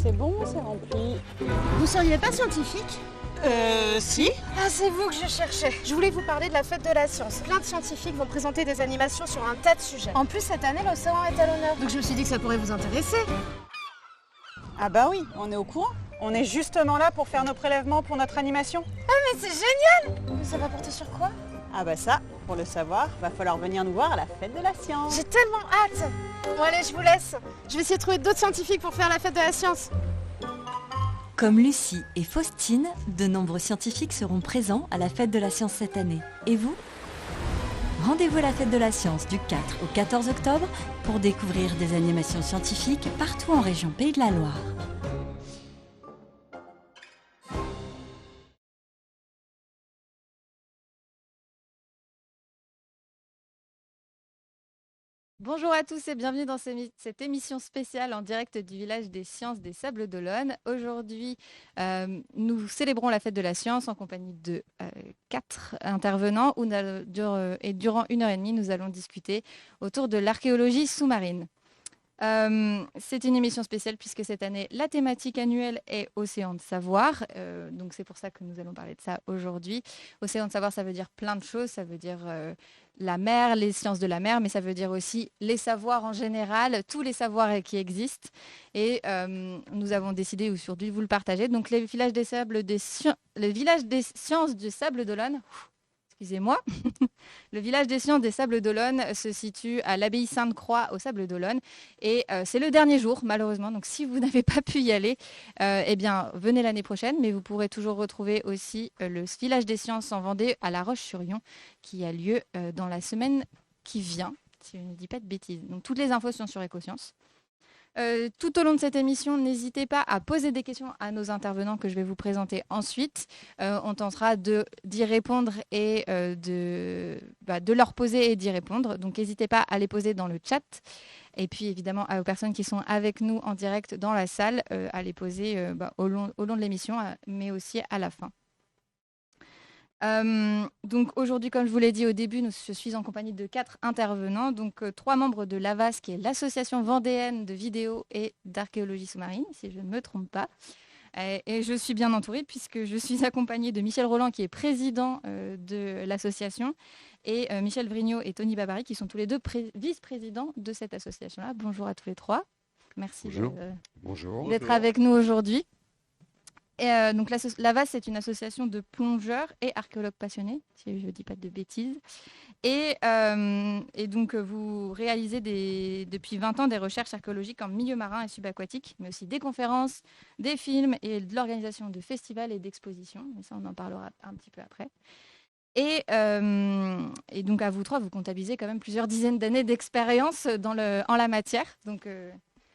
c'est bon, c'est rempli. Vous seriez pas scientifique? Si. Ah, c'est vous que je cherchais. Je voulais vous parler de la fête de la science. Plein de scientifiques vont présenter des animations sur un tas de sujets. En plus, cette année, l'océan est à l'honneur. Donc je me suis dit que ça pourrait vous intéresser. Ah bah oui, on est au courant. On est justement là pour faire nos prélèvements pour notre animation. Mais c'est génial! Mais ça va porter sur quoi? Ah bah ça, pour le savoir, va falloir venir nous voir à la fête de la science. J'ai tellement hâte! Bon allez, je vous laisse. Je vais essayer de trouver d'autres scientifiques pour faire la fête de la science. Comme Lucie et Faustine, de nombreux scientifiques seront présents à la Fête de la Science cette année. Et vous? Rendez-vous à la Fête de la Science du 4 au 14 octobre pour découvrir des animations scientifiques partout en région Pays de la Loire. Bonjour à tous et bienvenue dans cette émission spéciale en direct du village des sciences des Sables d'Olonne. Aujourd'hui, nous célébrons la fête de la science en compagnie de 4 intervenants et durant 1h30, nous allons discuter autour de l'archéologie sous-marine. C'est une émission spéciale puisque cette année, la thématique annuelle est Océan de savoir. Donc c'est pour ça que nous allons parler de ça aujourd'hui. Océan de savoir, ça veut dire plein de choses. Ça veut dire la mer, les sciences de la mer, mais ça veut dire aussi les savoirs en général, tous les savoirs qui existent. Et nous avons décidé aujourd'hui de vous le partager. Donc les villages des sciences du Sable d'Olonne. Excusez-moi. Le village des sciences des Sables d'Olonne se situe à l'abbaye Sainte-Croix au Sable d'Olonne et c'est le dernier jour malheureusement. Donc si vous n'avez pas pu y aller, eh bien venez l'année prochaine. Mais vous pourrez toujours retrouver aussi le village des sciences en Vendée à La Roche-sur-Yon qui a lieu dans la semaine qui vient, si je ne dis pas de bêtises. Donc toutes les infos sont sur Écosciences. Tout au long de cette émission, n'hésitez pas à poser des questions à nos intervenants que je vais vous présenter ensuite. On tentera d'y répondre et de leur poser et d'y répondre. Donc n'hésitez pas à les poser dans le chat. Et puis évidemment aux personnes qui sont avec nous en direct dans la salle, à les poser au long de l'émission, mais aussi à la fin. Donc aujourd'hui, comme je vous l'ai dit au début, je suis en compagnie de 4 intervenants, donc 3 membres de l'AVAS, qui est l'association vendéenne de vidéo et d'archéologie sous-marine, si je ne me trompe pas. Et je suis bien entourée puisque je suis accompagnée de Michel Roland, qui est président de l'association, et Michel Vrignot et Tony Babary, qui sont tous les deux vice-présidents de cette association-là. Bonjour à tous les 3. Merci d'être avec nous aujourd'hui. Donc l'AVAS, c'est une association de plongeurs et archéologues passionnés, si je ne dis pas de bêtises. Et donc vous réalisez depuis 20 ans des recherches archéologiques en milieu marin et subaquatique, mais aussi des conférences, des films et de l'organisation de festivals et d'expositions. Mais ça, on en parlera un petit peu après. Et donc à vous 3, vous comptabilisez quand même plusieurs dizaines d'années d'expérience en la matière. Donc,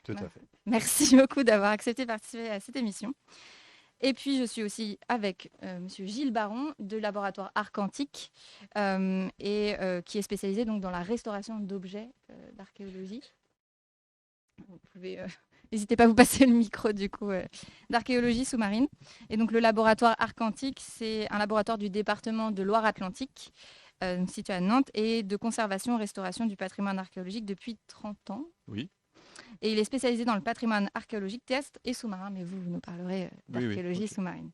Tout à fait. Merci beaucoup d'avoir accepté de participer à cette émission. Et puis, je suis aussi avec Monsieur Gilles Baron de Laboratoire Arcantique qui est spécialisé donc, dans la restauration d'objets d'archéologie. Vous pouvez, n'hésitez pas à vous passer le micro du coup, d'archéologie sous-marine. Et donc, le laboratoire Arcantique, c'est un laboratoire du département de Loire-Atlantique, situé à Nantes, et de conservation et restauration du patrimoine archéologique depuis 30 ans. Oui. Et il est spécialisé dans le patrimoine archéologique, terrestre et sous-marin, mais vous nous parlerez d'archéologie sous-marine.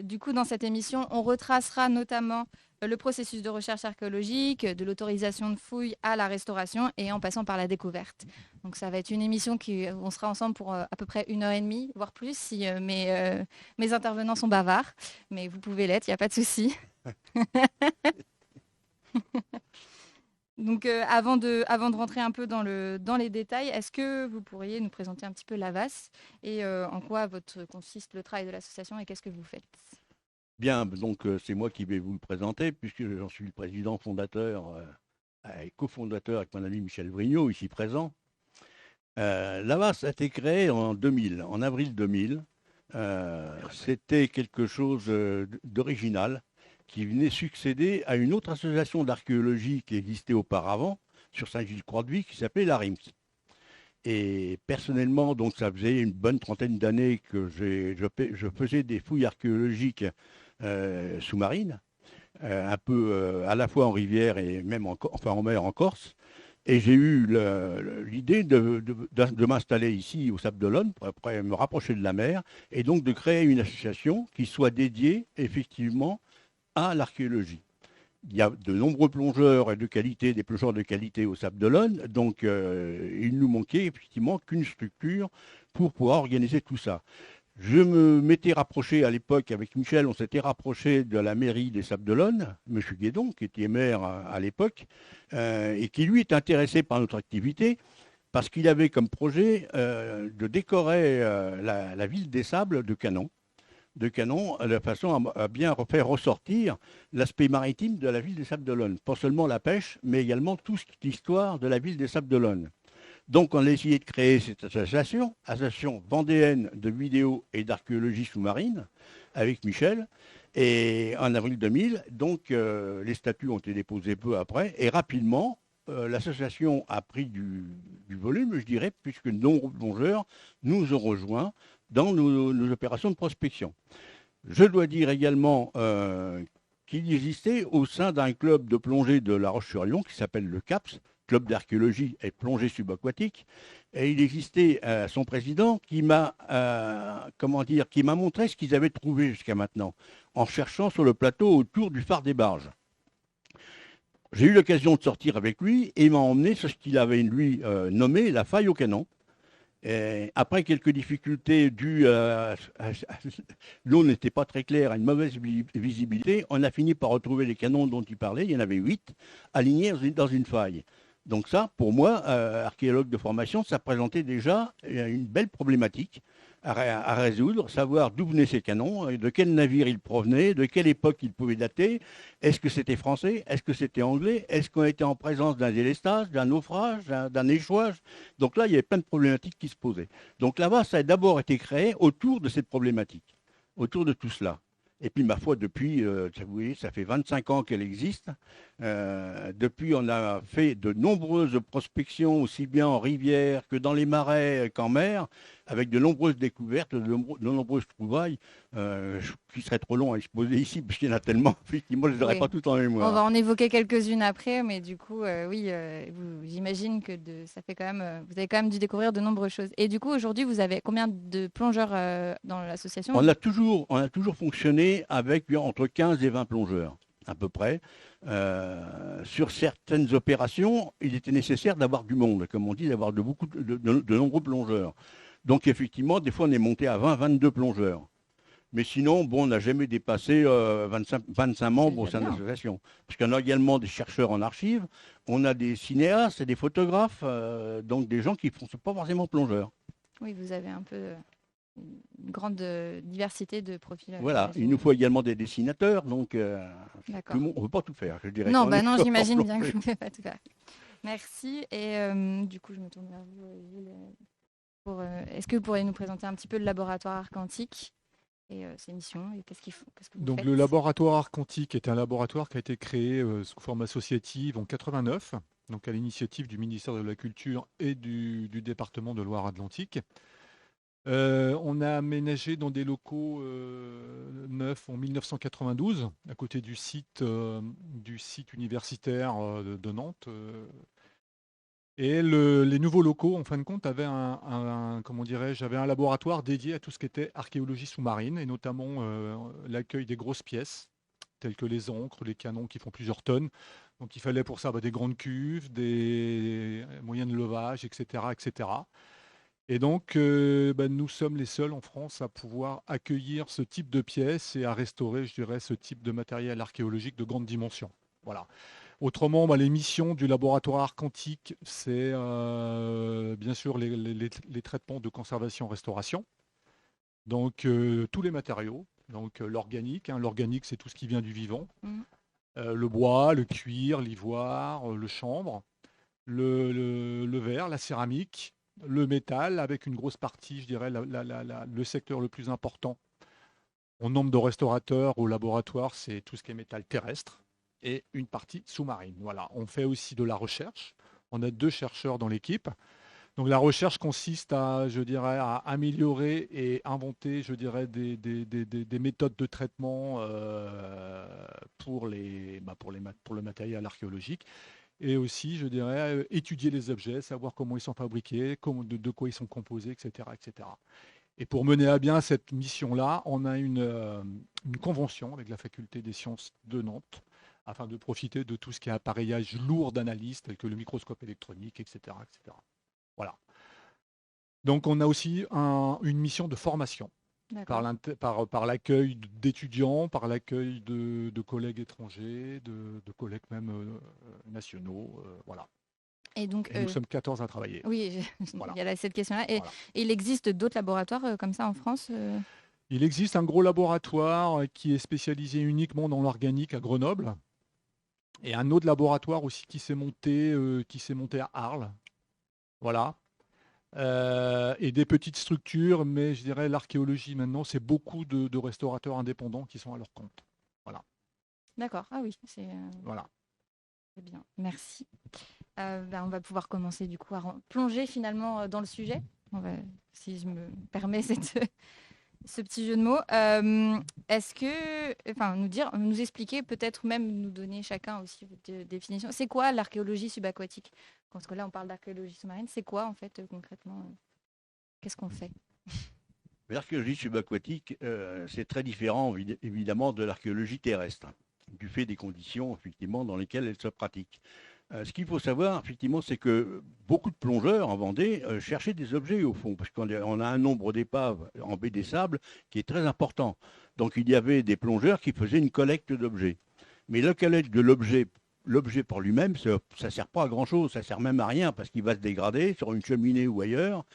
Du coup, dans cette émission, on retracera notamment le processus de recherche archéologique, de l'autorisation de fouilles à la restauration et en passant par la découverte. Donc ça va être une émission où on sera ensemble pour à peu près 1h30, voire plus, si mes intervenants sont bavards. Mais vous pouvez l'être, il n'y a pas de souci. Donc avant de rentrer un peu dans les détails, est-ce que vous pourriez nous présenter un petit peu l'AVAS et en quoi consiste le travail de l'association et qu'est-ce que vous faites? Bien, donc c'est moi qui vais vous le présenter puisque j'en suis le président fondateur et cofondateur avec mon ami Michel Vrignot, ici présent. L'AVAS a été créé en 2000, en avril 2000. C'était quelque chose d'original qui venait succéder à une autre association d'archéologie qui existait auparavant sur Saint-Gilles-Croix-de-Vie qui s'appelait l'ARIMS. Et personnellement, donc ça faisait une bonne trentaine d'années que je faisais des fouilles archéologiques sous-marines, un peu à la fois en rivière et même en mer en Corse. Et j'ai eu l'idée de m'installer ici au Sable d'Olonne, pour après me rapprocher de la mer, et donc de créer une association qui soit dédiée effectivement à l'archéologie. Il y a de nombreux plongeurs de qualité, des plongeurs de qualité au Sable d'Olonne, donc il nous manquait effectivement qu'une structure pour pouvoir organiser tout ça. Je me m'étais rapproché à l'époque avec Michel, on s'était rapproché de la mairie des Sables d'Olonne, M. Guédon, qui était maire à l'époque, et qui lui est intéressé par notre activité, parce qu'il avait comme projet de décorer la ville des Sables de Canon, de façon à bien faire ressortir l'aspect maritime de la ville des Sables d'Olonne. Pas seulement la pêche, mais également toute l'histoire de la ville des Sables d'Olonne. Donc, on a essayé de créer cette association vendéenne de vidéo et d'archéologie sous-marine, avec Michel, et en avril 2000. Donc, les statuts ont été déposés peu après, et rapidement, l'association a pris du volume, je dirais, puisque de nombreux plongeurs nous ont rejoints dans nos opérations de prospection. Je dois dire également qu'il existait au sein d'un club de plongée de La Roche-sur-Yon qui s'appelle le CAPS, Club d'archéologie et plongée subaquatique, et il existait son président qui m'a montré ce qu'ils avaient trouvé jusqu'à maintenant, en cherchant sur le plateau autour du phare des Barges. J'ai eu l'occasion de sortir avec lui et il m'a emmené sur ce qu'il avait lui nommé la faille au canon. Et après quelques difficultés dues à l'eau n'était pas très claire, à une mauvaise visibilité, on a fini par retrouver les canons dont il parlait. Il y en avait 8 alignés dans une faille. Donc ça, pour moi, archéologue de formation, ça présentait déjà une belle problématique à résoudre, savoir d'où venaient ces canons, de quel navire ils provenaient, de quelle époque ils pouvaient dater, est-ce que c'était français, est-ce que c'était anglais, est-ce qu'on était en présence d'un délestage, d'un naufrage, d'un échouage. Donc là, il y avait plein de problématiques qui se posaient. Donc là-bas, ça a d'abord été créé autour de cette problématique, autour de tout cela. Et puis, ma foi, depuis, vous voyez, ça fait 25 ans qu'elle existe. Depuis, on a fait de nombreuses prospections, aussi bien en rivière que dans les marais qu'en mer, avec de nombreuses découvertes, de nombreuses trouvailles, qui seraient trop longs à exposer ici, parce qu'il y en a tellement, effectivement, je ne les aurais pas toutes en mémoire. On va en évoquer quelques-unes après, mais du coup, j'imagine que ça fait quand même, vous avez quand même dû découvrir de nombreuses choses. Et du coup, aujourd'hui, vous avez combien de plongeurs dans l'association ? On a toujours fonctionné avec entre 15 et 20 plongeurs, à peu près. Sur certaines opérations, il était nécessaire d'avoir du monde, comme on dit, d'avoir de nombreux plongeurs. Donc effectivement, des fois, on est monté à 20-22 plongeurs. Mais sinon, on n'a jamais dépassé 25 membres au sein de l'association. Parce qu'on a également des chercheurs en archives, on a des cinéastes et des photographes, donc des gens qui ne sont pas forcément plongeurs. Oui, vous avez un peu une grande diversité de profils. Voilà, il nous faut également des dessinateurs, donc on ne peut pas tout faire, je dirais. Non, j'imagine bien que vous ne pouvez pas tout faire. Merci. Et du coup, je me tourne vers vous, Gilles. Est-ce que vous pourriez nous présenter un petit peu le laboratoire Arc Antique et ses missions et qu'est-ce que vous faites ? Le laboratoire Arc Antique est un laboratoire qui a été créé sous forme associative en 89, donc à l'initiative du ministère de la Culture et du département de Loire-Atlantique. On a aménagé dans des locaux neufs en 1992, à côté du site universitaire de Nantes. Et les nouveaux locaux, en fin de compte, avaient avaient un laboratoire dédié à tout ce qui était archéologie sous-marine, et notamment l'accueil des grosses pièces, telles que les ancres, les canons qui font plusieurs tonnes. Donc il fallait pour ça des grandes cuves, des moyens de levage, etc. etc. Et donc, nous sommes les seuls en France à pouvoir accueillir ce type de pièces et à restaurer, je dirais, ce type de matériel archéologique de grande dimension. Voilà. Autrement, les missions du laboratoire Arc Antique, c'est bien sûr les traitements de conservation-restauration. Donc, tous les matériaux, donc l'organique. L'organique, c'est tout ce qui vient du vivant. Le bois, le cuir, l'ivoire, le chanvre, le verre, la céramique, le métal, avec une grosse partie, je dirais, le secteur le plus important en nombre de restaurateurs au laboratoire, c'est tout ce qui est métal terrestre et une partie sous-marine. Voilà. On fait aussi de la recherche. On a 2 chercheurs dans l'équipe. Donc la recherche consiste à améliorer et inventer, des méthodes de traitement pour le matériel archéologique. et aussi, je dirais, étudier les objets, savoir comment ils sont fabriqués, de quoi ils sont composés, etc., etc. Et pour mener à bien cette mission-là, on a une convention avec la faculté des sciences de Nantes afin de profiter de tout ce qui est appareillage lourd d'analyse, tel que le microscope électronique, etc., etc. Voilà. Donc on a aussi une mission de formation par l'accueil d'étudiants, par l'accueil de collègues étrangers, de collègues même nationaux. Voilà. Et donc, Et nous sommes 14 à travailler. oui, Voilà. il y a cette question-là. Et Voilà. il existe d'autres laboratoires comme ça en France Il existe un gros laboratoire qui est spécialisé uniquement dans l'organique à Grenoble. Et un autre laboratoire aussi qui s'est monté à Arles. Voilà. Et des petites structures, mais je dirais l'archéologie maintenant, c'est beaucoup de restaurateurs indépendants qui sont à leur compte. Voilà. D'accord. Ah oui, c'est Voilà. bien. Merci. On va pouvoir commencer du coup à plonger finalement dans le sujet. Si je me permets ce petit jeu de mots. Est-ce que, nous expliquer, peut-être même nous donner chacun aussi votre définition. C'est quoi l'archéologie subaquatique? Parce que là, on parle d'archéologie sous-marine. C'est quoi en fait concrètement? Qu'est-ce qu'on fait? L'archéologie subaquatique, c'est très différent évidemment de l'archéologie terrestre, du fait des conditions effectivement dans lesquelles elle se pratique. Ce qu'il faut savoir, effectivement, c'est que beaucoup de plongeurs en Vendée cherchaient des objets au fond, parce qu'on a un nombre d'épaves en baie des Sables qui est très important. Donc il y avait des plongeurs qui faisaient une collecte d'objets. Mais la collecte de l'objet par lui-même, ça ne sert pas à grand-chose, ça ne sert même à rien, parce qu'il va se dégrader sur une cheminée ou ailleurs.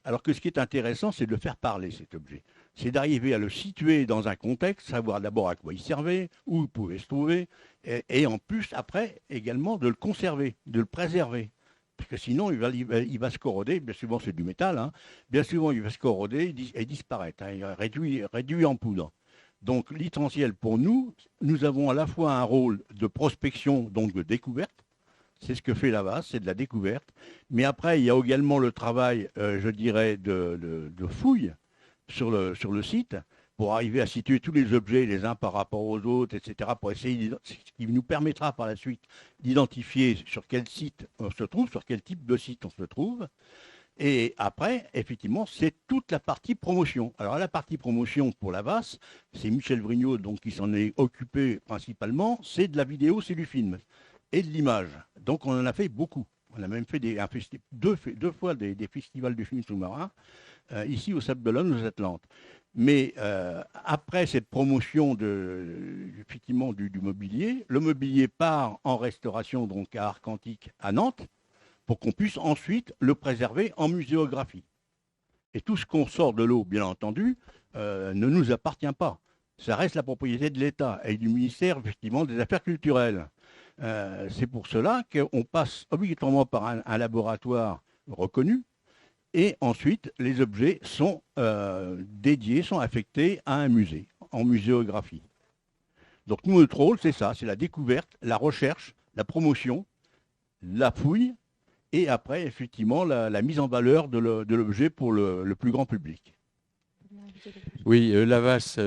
Alors que ce qui est intéressant, c'est de le faire parler, cet objet. C'est d'arriver à le situer dans un contexte, savoir d'abord à quoi il servait, où il pouvait se trouver, et en plus, après, également, de le conserver, de le préserver. Parce que sinon, il va se corroder, bien souvent c'est du métal, hein, bien souvent il va se corroder et disparaître, hein, il réduit en poudre. Donc l'essentiel pour nous, nous avons à la fois un rôle de prospection, donc de découverte. C'est ce que fait l'AVAS, c'est de la découverte. Mais après, il y a également le travail, je dirais, de fouille sur le site pour arriver à situer tous les objets les uns par rapport aux autres, etc., pour essayer, ce qui nous permettra par la suite d'identifier sur quel site on se trouve, sur quel type de site on se trouve. Et après, effectivement, c'est toute la partie promotion. Alors la partie promotion pour l'AVAS, c'est Michel Vrignot donc, qui s'en est occupé principalement, c'est de la vidéo, c'est du film et de l'image. Donc on en a fait beaucoup. On a même fait deux fois des festivals de films sous-marins, ici au Sable d'Olonne, aux Atlantes. Mais après cette promotion effectivement du mobilier, le mobilier part en restauration donc à Arcantique à Nantes, pour qu'on puisse ensuite le préserver en muséographie. Et tout ce qu'on sort de l'eau, bien entendu, ne nous appartient pas. Ça reste la propriété de l'État et du ministère effectivement des Affaires culturelles. C'est pour cela qu'on passe obligatoirement par un laboratoire reconnu et ensuite les objets sont dédiés, sont affectés à un musée, en muséographie. Donc nous, notre rôle, c'est ça, c'est la découverte, la recherche, la promotion, la fouille et après, effectivement, la mise en valeur de l'objet pour le plus grand public. Oui, l'AVAS,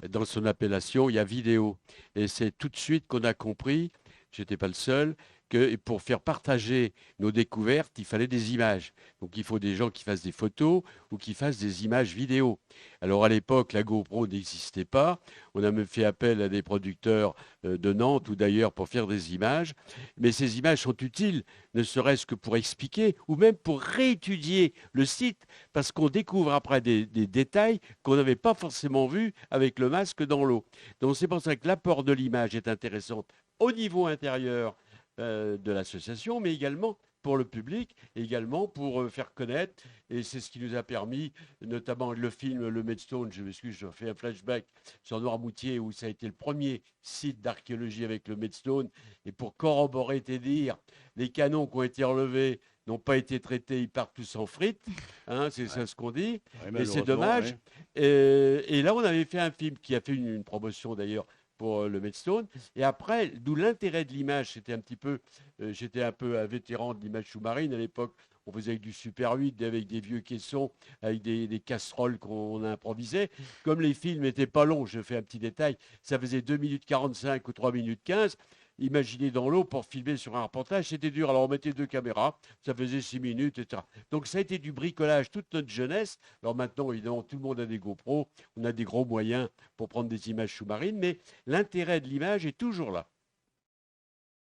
dans son appellation, il y a vidéo. Et c'est tout de suite qu'on a compris, je n'étais pas le seul, que pour faire partager nos découvertes, il fallait des images. Donc il faut des gens qui fassent des photos ou qui fassent des images vidéo. Alors à l'époque, la GoPro n'existait pas. On a même fait appel à des producteurs de Nantes ou d'ailleurs pour faire des images. Mais ces images sont utiles, ne serait-ce que pour expliquer ou même pour réétudier le site, parce qu'on découvre après des détails qu'on n'avait pas forcément vus avec le masque dans l'eau. Donc c'est pour ça que l'apport de l'image est intéressant au niveau intérieur de l'association, mais également pour le public, et également pour faire connaître, et c'est ce qui nous a permis, notamment le film Le Medstone, je m'excuse, je fais un flashback sur Noirmoutier, où ça a été le premier site d'archéologie avec le Medstone, et pour corroborer tes dires, les canons qui ont été relevés n'ont pas été traités, ils partent tous en frites, hein, c'est ça ce qu'on dit, et c'est dommage. Ouais. Et là, on avait fait un film qui a fait une promotion d'ailleurs, pour le Medstone. Et après, d'où l'intérêt de l'image, c'était un petit peu, j'étais un peu un vétéran de l'image sous-marine à l'époque. On faisait avec du Super 8, avec des vieux caissons, avec des casseroles qu'on improvisait. Comme les films n'étaient pas longs, je fais un petit détail, ça faisait 2 minutes 45 ou 3 minutes 15. imaginez dans l'eau pour filmer sur un reportage, c'était dur. Alors on mettait 2 caméras, ça faisait 6 minutes, etc. Donc ça a été du bricolage toute notre jeunesse. Alors maintenant, évidemment, tout le monde a des GoPros, on a des gros moyens pour prendre des images sous-marines, mais l'intérêt de l'image est toujours là.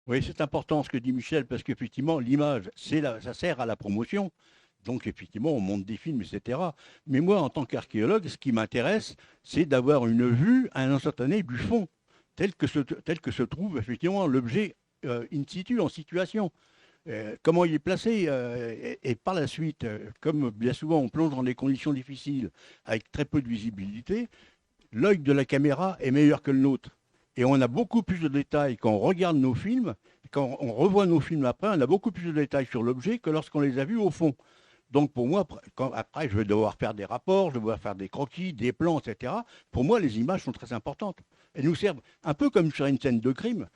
Oui, c'est important ce que dit Michel, parce qu'effectivement, l'image, ça sert à la promotion. Donc, effectivement, on monte des films, etc. Mais moi, en tant qu'archéologue, ce qui m'intéresse, c'est d'avoir une vue à un instant donné du fond, tel que se trouve effectivement l'objet in situ, en situation. Comment il est placé et par la suite, comme bien souvent on plonge dans des conditions difficiles, avec très peu de visibilité, l'œil de la caméra est meilleur que le nôtre. Et on a beaucoup plus de détails quand on regarde nos films, quand on revoit nos films après, on a beaucoup plus de détails sur l'objet que lorsqu'on les a vus au fond. Donc pour moi, après, je vais devoir faire des rapports, je vais devoir faire des croquis, des plans, etc. Pour moi, les images sont très importantes. Elles nous servent un peu comme sur une scène de crime.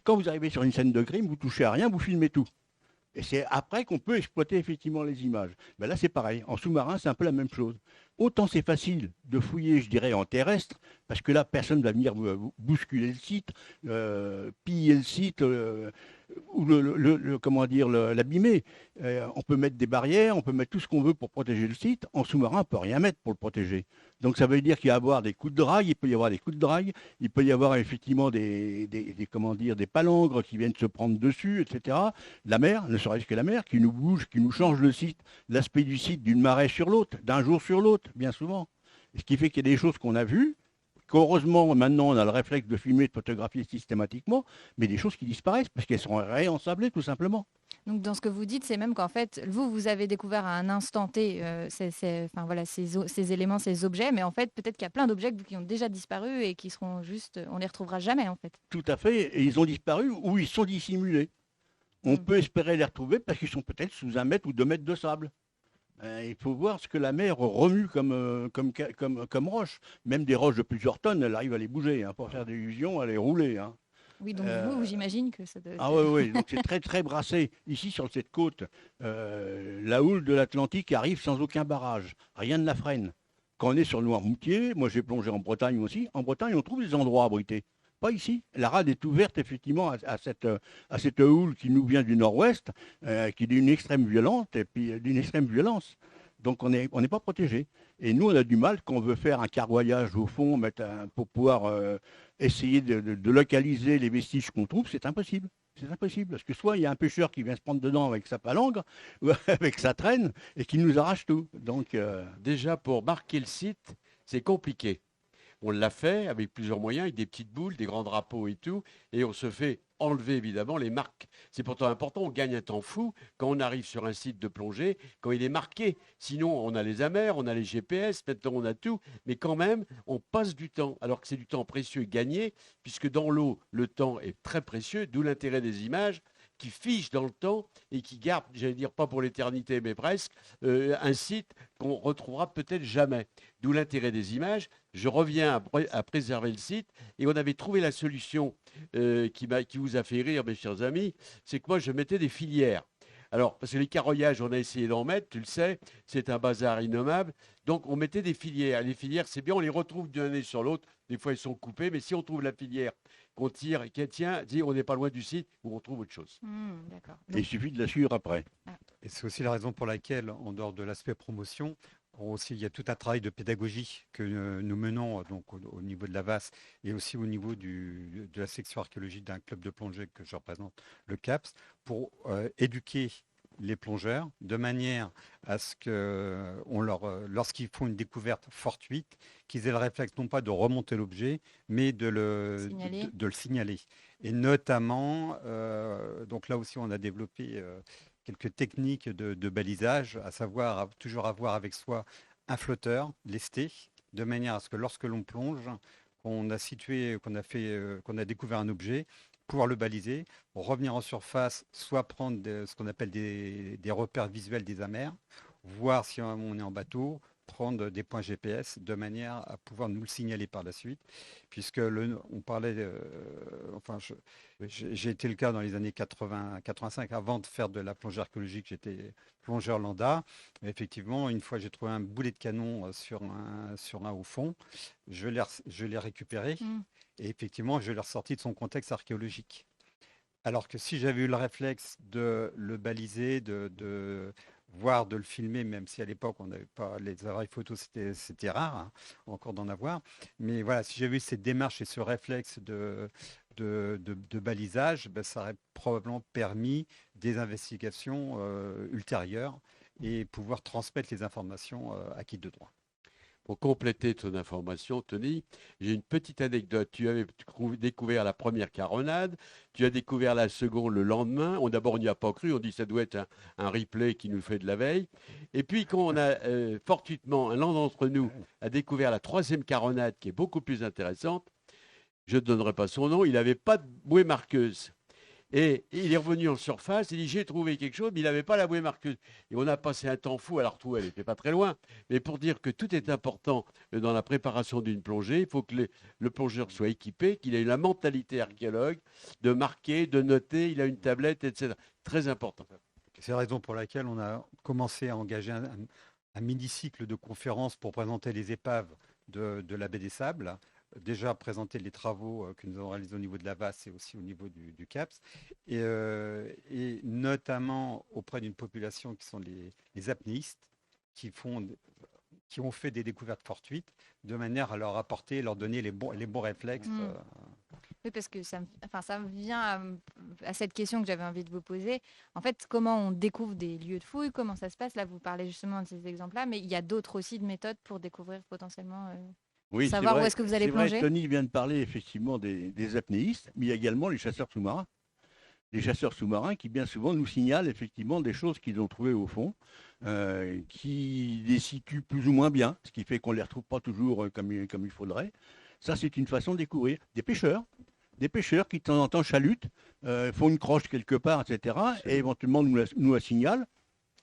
Quand vous arrivez sur une scène de crime, vous touchez à rien, vous filmez tout. Et c'est après qu'on peut exploiter effectivement les images. Ben là, c'est pareil. En sous-marin, c'est un peu la même chose. Autant c'est facile de fouiller, je dirais, en terrestre, parce que là, personne ne va venir bousculer le site, piller le site, ou comment dire, l'abîmer. On peut mettre des barrières, on peut mettre tout ce qu'on veut pour protéger le site. En sous-marin, on ne peut rien mettre pour le protéger. Donc ça veut dire qu'il va y avoir des coups de drague, il peut y avoir des coups de drague, il peut y avoir effectivement comment dire, des palangres qui viennent se prendre dessus, etc. La mer, ne serait-ce que la mer, qui nous bouge, qui nous change le site, l'aspect du site d'une marée sur l'autre, d'un jour sur l'autre, bien souvent. Ce qui fait qu'il y a des choses qu'on a vues, qu'heureusement, maintenant, on a le réflexe de filmer, de photographier systématiquement, mais des choses qui disparaissent parce qu'elles sont réensablées, tout simplement. Donc, dans ce que vous dites, c'est même qu'en fait, vous avez découvert à un instant T ces éléments, ces objets, mais en fait, peut-être qu'il y a plein d'objets qui ont déjà disparu et qui seront juste, on les retrouvera jamais, en fait. Tout à fait, et ils ont disparu ou ils sont dissimulés. On peut espérer les retrouver parce qu'ils sont peut-être sous 1 mètre ou 2 mètres de sable. Il faut voir ce que la mer remue comme roche. Même des roches de plusieurs tonnes, elle arrive à les bouger, hein, pour faire des illusions, à les rouler. Hein. Oui, donc j'imagine que ça doit... Ah oui, donc c'est très très brassé. Ici, sur cette côte, la houle de l'Atlantique arrive sans aucun barrage. Rien ne la freine. Quand on est sur le Noirmoutier, moi j'ai plongé en Bretagne aussi, en Bretagne on trouve des endroits abrités. Pas ici. La rade est ouverte effectivement à cette houle qui nous vient du nord-ouest, qui est d'une extrême violence, et puis d'une extrême violence. Donc on n'est pas protégé. Et nous, on a du mal quand on veut faire un cargoyage au fond, pour pouvoir essayer de localiser les vestiges qu'on trouve, c'est impossible. C'est impossible, parce que soit il y a un pêcheur qui vient se prendre dedans avec sa palangre, ou avec sa traîne, et qui nous arrache tout. Donc, Déjà, pour marquer le site, c'est compliqué. On l'a fait avec plusieurs moyens, avec des petites boules, des grands drapeaux et tout, et on se fait enlever évidemment les marques. C'est pourtant important, on gagne un temps fou quand on arrive sur un site de plongée, quand il est marqué. Sinon, on a les amers, on a les GPS, maintenant on a tout, mais quand même, on passe du temps, alors que c'est du temps précieux gagné, puisque dans l'eau, le temps est très précieux, d'où l'intérêt des images qui fichent dans le temps et qui gardent, j'allais dire pas pour l'éternité, mais presque, un site qu'on retrouvera peut-être jamais. D'où l'intérêt des images. Je reviens à préserver le site et on avait trouvé la solution qui vous a fait rire, mes chers amis, c'est que moi je mettais des filières. Alors, parce que les carroyages, on a essayé d'en mettre, tu le sais, c'est un bazar innommable. Donc, on mettait des filières. Les filières, c'est bien, on les retrouve d'une année sur l'autre. Des fois, elles sont coupées, mais si on trouve la filière qu'on tire et qu'elle tient, on n'est pas loin du site où on trouve autre chose. D'accord. il suffit de la suivre après. Et c'est aussi la raison pour laquelle, en dehors de l'aspect promotion, il y a tout un travail de pédagogie que nous menons donc, au niveau de la VAS et aussi au niveau de la section archéologique d'un club de plongée que je représente, le CAPS, pour éduquer les plongeurs de manière à ce que lorsqu'ils font une découverte fortuite, qu'ils aient le réflexe non pas de remonter l'objet, mais de le signaler. Et notamment, donc là aussi on a développé quelques techniques de balisage, à savoir toujours avoir avec soi un flotteur lesté, de manière à ce que lorsque l'on plonge, qu'on a découvert un objet, pouvoir le baliser, revenir en surface, soit prendre ce qu'on appelle des repères visuels des amers, voir si on est en bateau, prendre des points GPS de manière à pouvoir nous le signaler par la suite, puisque on parlait, j'ai été le cas dans les années 80-85, avant de faire de la plongée archéologique, j'étais plongeur lambda. Effectivement, une fois j'ai trouvé un boulet de canon sur un au fond, je l'ai récupéré et effectivement je l'ai ressorti de son contexte archéologique. Alors que si j'avais eu le réflexe de le baliser, voire de le filmer, même si à l'époque on n'avait pas les appareils photo, c'était rare encore d'en avoir. Mais voilà, si j'avais eu cette démarche et ce réflexe de balisage, ben, ça aurait probablement permis des investigations ultérieures et pouvoir transmettre les informations à qui de droit. Pour compléter ton information, Tony, j'ai une petite anecdote. Tu avais découvert la première caronade, tu as découvert la seconde le lendemain. D'abord, on n'y a pas cru, on dit que ça doit être un replay qui nous fait de la veille. Et puis, quand on a fortuitement, l'un d'entre nous a découvert la troisième caronade, qui est beaucoup plus intéressante, je ne donnerai pas son nom, il n'avait pas de bouée marqueuse. Et il est revenu en surface, il dit j'ai trouvé quelque chose, mais il n'avait pas la bouée marqueuse. Et on a passé un temps fou à la retrouver, elle n'était pas très loin. Mais pour dire que tout est important dans la préparation d'une plongée, il faut que le plongeur soit équipé, qu'il ait la mentalité archéologue de marquer, de noter, il a une tablette, etc. Très important. C'est la raison pour laquelle on a commencé à engager un mini-cycle de conférences pour présenter les épaves de la baie des Sables. Déjà présenter les travaux que nous avons réalisés au niveau de la VAS et aussi au niveau du CAPS, et notamment auprès d'une population qui sont les apnéistes, qui ont fait des découvertes fortuites, de manière à leur apporter, leur donner les bons réflexes. Oui, parce que ça me vient à cette question que j'avais envie de vous poser. En fait, comment on découvre des lieux de fouille, comment ça se passe? Là, vous parlez justement de ces exemples-là, mais il y a d'autres aussi de méthodes pour découvrir potentiellement... Oui, savoir vrai, où est-ce que vous allez vrai, plonger. Tony vient de parler effectivement des apnéistes, mais il y a également les chasseurs sous-marins. Les chasseurs sous-marins qui bien souvent nous signalent effectivement des choses qu'ils ont trouvées au fond, qui les situent plus ou moins bien, ce qui fait qu'on ne les retrouve pas toujours comme il faudrait. Ça, c'est une façon de découvrir. Des pêcheurs qui de temps en temps chalutent, font une croche quelque part, etc. Et éventuellement nous la signalent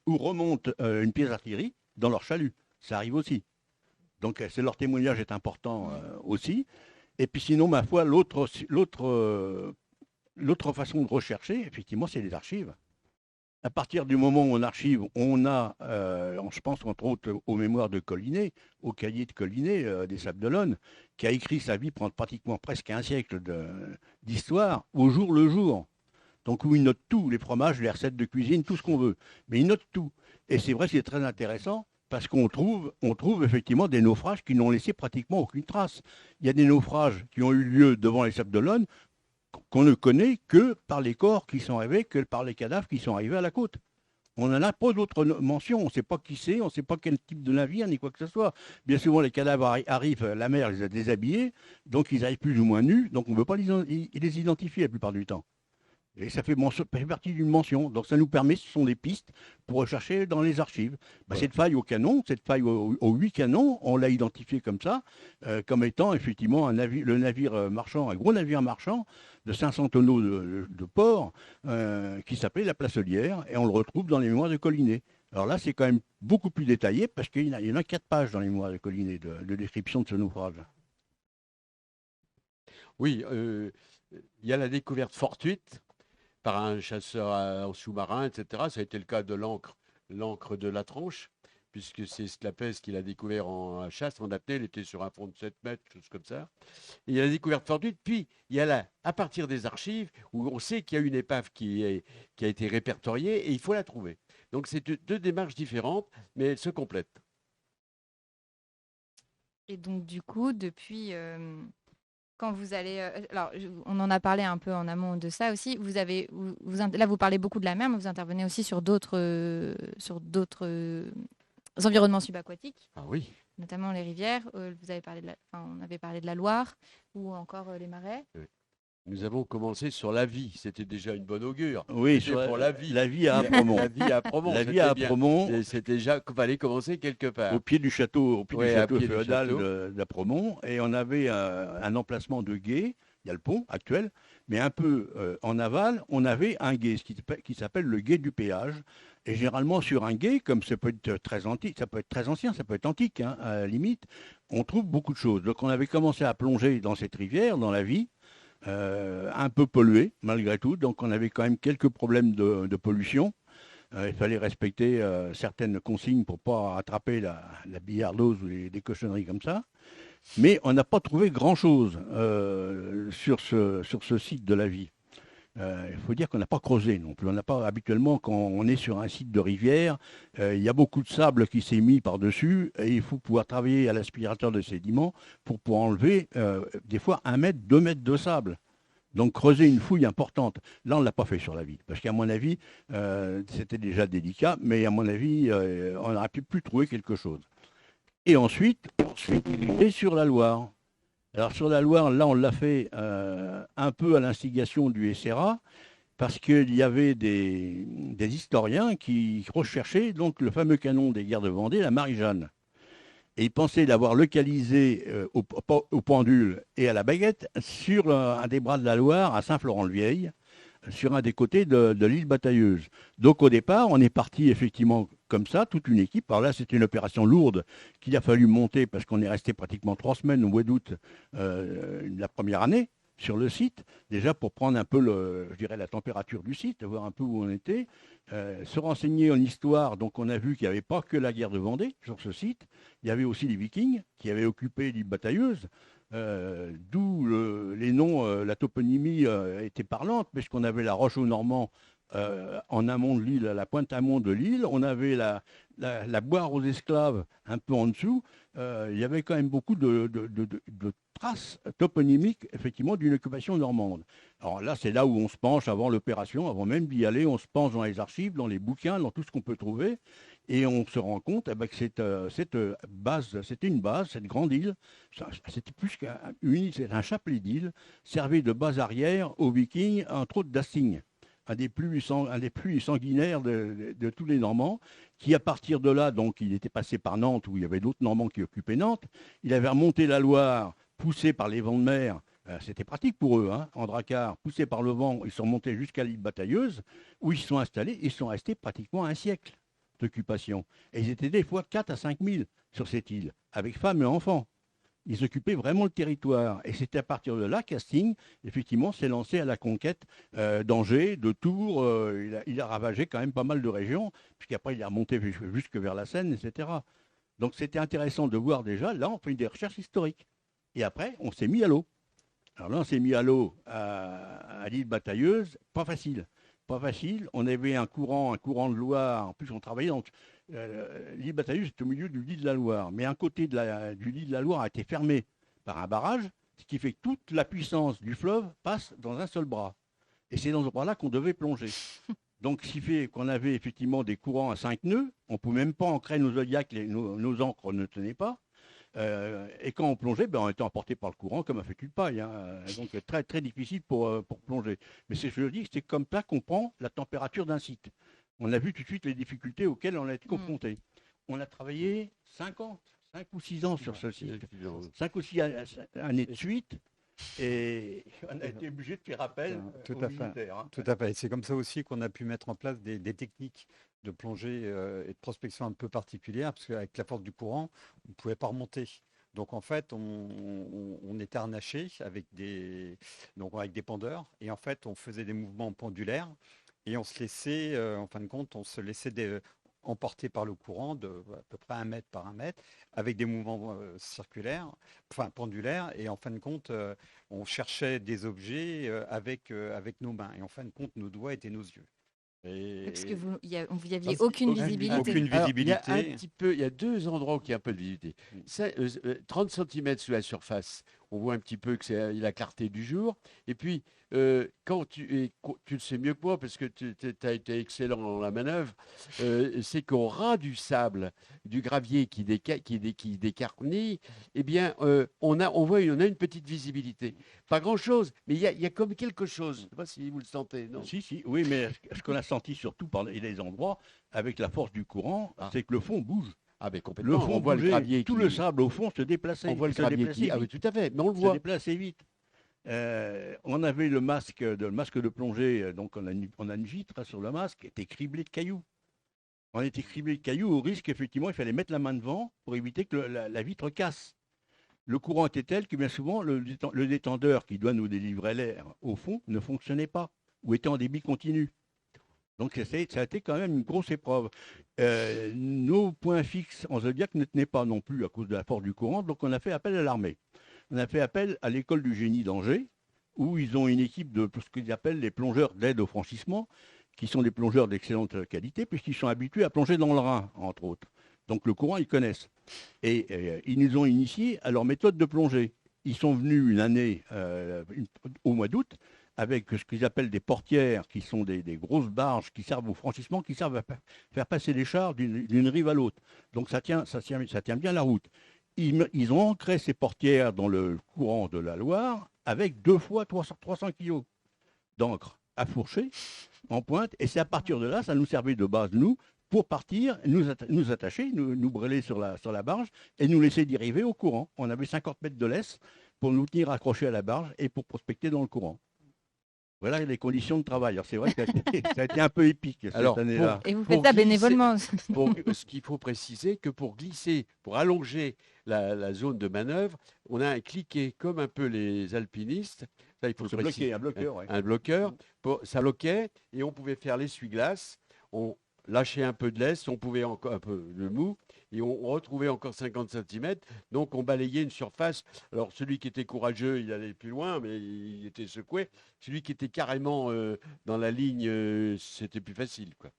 ou remontent une pièce d'artillerie dans leur chalut. Ça arrive aussi. Donc leur témoignage est important aussi. Et puis sinon, ma foi, l'autre façon de rechercher, effectivement, c'est les archives. À partir du moment où on archive, on a, je pense entre autres aux mémoires de Collinet, au cahier de Collinet des Sables d'Olonne, qui a écrit sa vie pendant pratiquement presque un siècle d'histoire, au jour le jour. Donc où il note tout, les fromages, les recettes de cuisine, tout ce qu'on veut. Mais il note tout. Et c'est vrai que c'est très intéressant, parce qu'on trouve effectivement des naufrages qui n'ont laissé pratiquement aucune trace. Il y a des naufrages qui ont eu lieu devant les Sables d'Olonne qu'on ne connaît que par les corps qui sont arrivés, que par les cadavres qui sont arrivés à la côte. On n'en a pas d'autres mentions, on ne sait pas qui c'est, on ne sait pas quel type de navire, ni quoi que ce soit. Bien souvent, les cadavres arrivent, la mer les a déshabillés, donc ils arrivent plus ou moins nus, donc on ne peut pas les identifier la plupart du temps. Et ça fait partie d'une mention. Donc ça nous permet, ce sont des pistes pour rechercher dans les archives. Ouais. Cette faille au canon, cette faille aux 8 canons, on l'a identifié comme ça, comme étant effectivement le navire marchand, un gros navire marchand de 500 tonneaux de port qui s'appelait la Placelière, et on le retrouve dans les mémoires de Collinet. Alors là, c'est quand même beaucoup plus détaillé parce qu'il y en a 4 pages dans les mémoires de Collinet de description de ce naufrage. Oui, il y a la découverte fortuite par un chasseur en sous-marin, etc. Ça a été le cas de l'encre de la Tranche, puisque c'est Sclapès qui l'a découvert en chasse, en apnée, il était sur un fond de 7 mètres, chose comme ça. Et il y a la découverte fortuite, puis il y a là, à partir des archives, où on sait qu'il y a une épave qui a été répertoriée, et il faut la trouver. Donc c'est deux démarches différentes, mais elles se complètent. Et donc du coup, depuis... Quand vous allez, alors on en a parlé un peu en amont de ça aussi. Là, vous parlez beaucoup de la mer, mais vous intervenez aussi sur d'autres environnements subaquatiques. Ah oui. Notamment les rivières. On avait parlé de la Loire ou encore les marais. Oui. Nous avons commencé sur la vie. C'était déjà une bonne augure. Oui, pour la vie. La vie à Apremont. La vie à Apremont. La vie à Apremont. C'était déjà qu'il fallait commencer quelque part. Au pied du château, féodal d'Apremont. Et on avait un emplacement de gué. Il y a le pont actuel. Mais un peu en aval, on avait un gué qui s'appelle le gué du péage. Et généralement, sur un gué, comme ça peut être très antique, ça peut être très ancien, ça peut être antique, hein, à la limite, on trouve beaucoup de choses. Donc on avait commencé à plonger dans cette rivière, dans la vie. Un peu pollué malgré tout, donc on avait quand même quelques problèmes de pollution. Il fallait respecter certaines consignes pour ne pas attraper la billardose ou des cochonneries comme ça. Mais on n'a pas trouvé grand-chose sur ce site de la vie. Il faut dire qu'on n'a pas creusé non plus. On n'a pas habituellement, quand on est sur un site de rivière, il y a beaucoup de sable qui s'est mis par-dessus et il faut pouvoir travailler à l'aspirateur de sédiments pour pouvoir enlever des fois 1 mètre, 2 mètres de sable. Donc creuser une fouille importante. Là, on ne l'a pas fait sur la vie. Parce qu'à mon avis, c'était déjà délicat, mais à mon avis, on aurait pu trouver quelque chose. Et ensuite, et sur la Loire. Alors sur la Loire, là, on l'a fait un peu à l'instigation du SRA, parce qu'il y avait des historiens qui recherchaient donc le fameux canon des guerres de Vendée, la Marie-Jeanne. Et ils pensaient l'avoir localisé au pendule et à la baguette sur un des bras de la Loire, à Saint-Florent-le-Vieil, sur un des côtés de l'île Batailleuse. Donc au départ, on est parti effectivement comme ça, toute une équipe. Alors là, c'était une opération lourde qu'il a fallu monter parce qu'on est resté pratiquement 3 semaines au mois d'août la première année sur le site, déjà pour prendre un peu je dirais, la température du site, voir un peu où on était, se renseigner en histoire. Donc on a vu qu'il n'y avait pas que la guerre de Vendée sur ce site, il y avait aussi les Vikings qui avaient occupé l'île Batailleuse, d'où les noms, la toponymie était parlante, puisqu'on avait la roche aux Normands en amont de l'île, à la pointe amont de l'île, on avait la boire aux esclaves un peu en dessous. Il y avait quand même beaucoup de traces toponymiques, effectivement, d'une occupation normande. Alors là, c'est là où on se penche avant l'opération, avant même d'y aller, on se penche dans les archives, dans les bouquins, dans tout ce qu'on peut trouver, et on se rend compte que cette base, c'était une base, cette grande île, c'était plus qu'une île, c'est un chapelet d'îles, servait de base arrière aux Vikings, entre autres d'Hastings, un des plus sanguinaires de tous les Normands, qui à partir de là, donc il était passé par Nantes, où il y avait d'autres Normands qui occupaient Nantes, il avait remonté la Loire, poussé par les vents de mer, c'était pratique pour eux, hein, en dracard, poussé par le vent, ils sont montés jusqu'à l'île Batailleuse, où ils se sont installés, ils sont restés pratiquement 1 siècle d'occupation. Et ils étaient des fois 4 à 5 000 sur cette île, avec femmes et enfants. Ils occupaient vraiment le territoire. Et c'est à partir de là qu'Hastings, effectivement, s'est lancé à la conquête d'Angers, de Tours. Il a ravagé quand même pas mal de régions, puisqu'après, il est remonté jusque vers la Seine, etc. Donc, c'était intéressant de voir déjà. Là, on fait des recherches historiques. Et après, on s'est mis à l'eau. Alors là, on s'est mis à l'eau à l'île Batailleuse. Pas facile. Pas facile. On avait un courant de Loire. En plus, on travaillait dans... l'île Batailleuse est au milieu du lit de la Loire, mais un côté du lit de la Loire a été fermé par un barrage, ce qui fait que toute la puissance du fleuve passe dans un seul bras. Et c'est dans ce bras-là qu'on devait plonger. Donc, ce qui fait qu'on avait effectivement des courants à 5 nœuds, on ne pouvait même pas ancrer nos zodiacs, nos ancres ne tenaient pas. Et quand on plongeait, on était emporté par le courant comme un fétu de paille. Hein. Donc très, très difficile pour plonger. Mais je le dis, c'est comme ça qu'on prend la température d'un site. On a vu tout de suite les difficultés auxquelles on a été confronté. On a travaillé 5 ou 6 ans sur ce site. 5 ou 6 années de suite. Et on a été obligé de faire appel aux militaires. Hein. Tout à fait. C'est comme ça aussi qu'on a pu mettre en place des techniques de plongée et de prospection un peu particulières, parce qu'avec la force du courant, on ne pouvait pas remonter. Donc en fait, on était harnaché avec des pendeurs, et en fait, on faisait des mouvements pendulaires, et on se laissait, en fin de compte, emporter par le courant de à peu près 1 mètre par 1 mètre, avec des mouvements pendulaires, et en fin de compte, on cherchait des objets avec nos mains, et en fin de compte, nos doigts étaient nos yeux. Parce que vous n'aviez aucune visibilité. Aucune visibilité. Alors, il y a 2 endroits où il y a un peu de visibilité. 30 cm sous la surface, on voit un petit peu que c'est la clarté du jour. Et puis, quand tu le sais mieux que moi, parce que tu as été excellent dans la manœuvre, c'est qu'au ras du sable, du gravier qui décarnit, eh bien, on a une petite visibilité. Pas grand-chose, mais il y a comme quelque chose. Je ne sais pas si vous le sentez, non? Si, oui, mais ce qu'on a senti surtout par les endroits, avec la force du courant, c'est que le fond bouge. Ah, mais complètement. Le fond on voit bougeait, le gravier tout le sable au fond se déplaçait. On voit le gravier qui... Ah oui, tout à fait, mais on le voit. Se déplaçait vite. On avait le masque de plongée, donc on a une vitre sur le masque qui était criblé de cailloux. On était criblé de cailloux au risque, effectivement, il fallait mettre la main devant pour éviter que la vitre casse. Le courant était tel que bien souvent, le détendeur qui doit nous délivrer l'air au fond ne fonctionnait pas ou était en débit continu. Donc ça a été quand même une grosse épreuve. Nos points fixes en Zodiac ne tenaient pas non plus à cause de la force du courant, donc on a fait appel à l'armée. On a fait appel à l'école du génie d'Angers, où ils ont une équipe de ce qu'ils appellent les plongeurs d'aide au franchissement, qui sont des plongeurs d'excellente qualité, puisqu'ils sont habitués à plonger dans le Rhin, entre autres. Donc le courant, ils connaissent. Et ils nous ont initiés à leur méthode de plongée. Ils sont venus une année, au mois d'août, avec ce qu'ils appellent des portières, qui sont des grosses barges qui servent au franchissement, qui servent à faire passer les chars d'une rive à l'autre. Donc ça tient bien la route. Ils ont ancré ces portières dans le courant de la Loire avec 2 fois 300 kg d'encre à fourcher en pointe. Et c'est à partir de là, ça nous servait de base, nous, pour partir, nous attacher, nous brûler sur la barge et nous laisser dériver au courant. On avait 50 mètres de laisse pour nous tenir accrochés à la barge et pour prospecter dans le courant. Voilà les conditions de travail. Alors c'est vrai que ça a été un peu épique cette année-là. Et vous faites ça bénévolement. Ce qu'il faut préciser, que pour glisser, pour allonger la zone de manœuvre, on a un cliquet comme un peu les alpinistes. Ça, il faut se préciser. bloquer, un bloqueur. Ouais. Un bloqueur. Ça bloquait et on pouvait faire l'essuie-glace. On lâchait un peu de laisse, on pouvait encore un peu de mou et on retrouvait encore 50 cm. Donc on balayait une surface. Alors celui qui était courageux, il allait plus loin, mais il était secoué. Celui qui était carrément dans la ligne, c'était plus facile, quoi.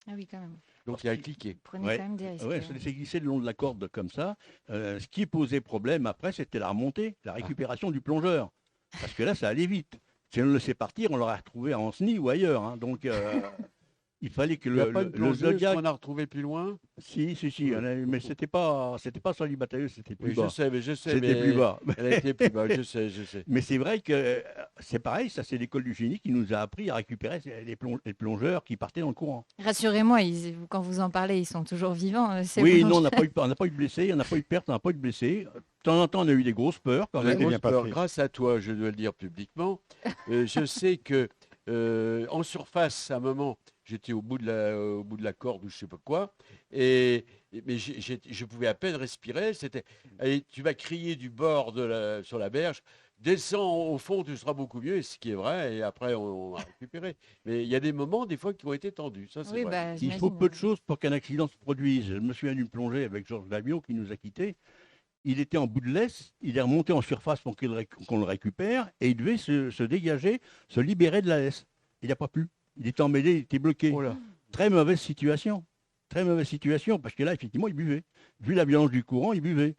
Ah oui, quand même. Donc il y a cliqué. Prenez quand même des risques. Ouais, se laisser glisser le long de la corde comme ça. Ce qui posait problème après, c'était la remontée, la récupération du plongeur. Parce que là, ça allait vite. Si on le laissait partir, on l'aurait retrouvé à Ancenis ou ailleurs. Hein. Donc il fallait que le Zodiac. On a retrouvé plus loin. Si, mais c'était pas sur l'Ibatailleux, c'était plus bas. Je sais, c'était plus bas. Elle a été plus bas, je sais. Mais c'est vrai que c'est pareil, ça c'est l'école du génie qui nous a appris à récupérer les plongeurs qui partaient dans le courant. Rassurez-moi, quand vous en parlez, ils sont toujours vivants. Oui, non, on n'a pas eu de blessés, on n'a pas eu de pertes, on n'a pas eu de blessés. De temps en temps, on a eu des grosses peurs quand même. Grâce à toi, je dois le dire publiquement, je sais que en surface, à un moment, j'étais au bout de la corde ou je sais pas quoi, mais je pouvais à peine respirer. Allez, tu vas crier du bord sur la berge, descends au fond, tu seras beaucoup mieux, ce qui est vrai, et après on a récupéré. Mais il y a des moments, des fois, qui ont été tendus. Ça, c'est vrai. Il faut peu de choses pour qu'un accident se produise. Je me souviens d'une plongée avec Georges Davion qui nous a quittés. Il était en bout de laisse, il est remonté en surface pour qu'on le récupère, et il devait se dégager, se libérer de la laisse. Il n'a pas pu. Il était emmêlé, il était bloqué. Oh là. Très mauvaise situation, parce que là, effectivement, il buvait. Vu la violence du courant, il buvait.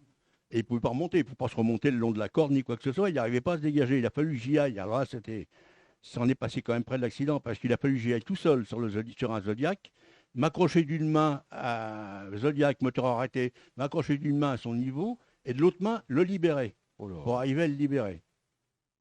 Et il ne pouvait pas remonter, il ne pouvait pas se remonter le long de la corde ni quoi que ce soit, il n'arrivait pas à se dégager. Il a fallu que j'y aille. Alors là, ça en est passé quand même près de l'accident, parce qu'il a fallu que j'y aille tout seul sur un Zodiac, m'accrocher d'une main à Zodiac, moteur arrêté, m'accrocher d'une main à son niveau, et de l'autre main, le libérer, pour arriver à le libérer.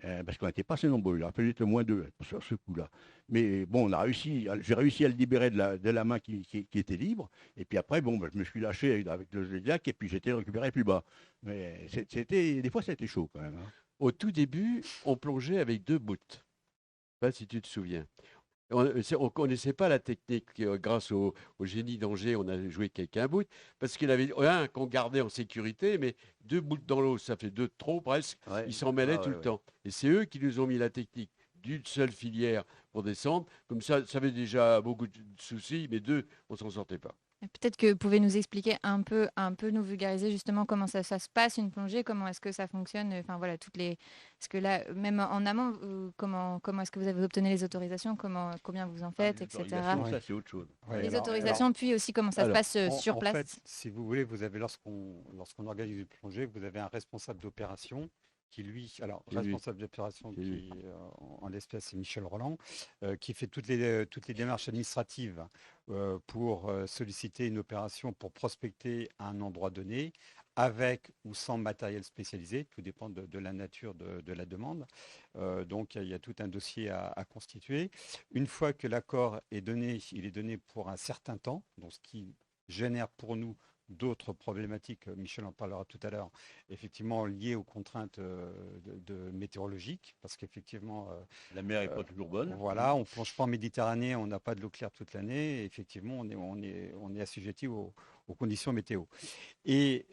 Parce qu'on n'était pas assez nombreux, il a fallu être moins 2 sur ce coup-là. Mais bon, j'ai réussi à le libérer de la main qui était libre, et puis après, je me suis lâché avec le Zodiac, et puis j'étais récupéré plus bas. Mais des fois, c'était chaud quand même. Hein. Au tout début, on plongeait avec 2 bouts. Je ne sais pas si tu te souviens. On ne connaissait pas la technique. Grâce au génie d'Angers, on a joué avec un bout, parce qu'il avait un qu'on gardait en sécurité, mais 2 bouts dans l'eau, ça fait 2 de trop presque. Ouais. Ils s'en mêlaient tout le temps. Et c'est eux qui nous ont mis la technique d'une seule filière pour descendre. Comme ça avait déjà beaucoup de soucis, mais 2, on ne s'en sortait pas. Peut-être que vous pouvez nous expliquer un peu nous vulgariser justement comment ça se passe une plongée, comment est-ce que ça fonctionne, enfin voilà, parce que là, même en amont, comment est-ce que vous avez obtenu les autorisations, combien vous en faites, etc. Ça, c'est autre chose. Ouais, les autorisations, puis aussi comment ça se passe sur place. En fait, si vous voulez, vous avez lorsqu'on organise une plongée, vous avez un responsable d'opération qui responsable d'opération qui en l'espèce c'est Michel Roland, qui fait toutes les démarches administratives pour solliciter une opération pour prospecter à un endroit donné, avec ou sans matériel spécialisé, tout dépend de la nature de la demande. Donc il y a tout un dossier à constituer. Une fois que l'accord est donné, il est donné pour un certain temps, donc ce qui génère pour nous d'autres problématiques, Michel en parlera tout à l'heure, effectivement liées aux contraintes météorologiques, parce qu'effectivement... la mer n'est pas toujours bonne. Voilà, on ne plonge pas en Méditerranée, on n'a pas de l'eau claire toute l'année, et effectivement, on est assujetti aux conditions météo. Et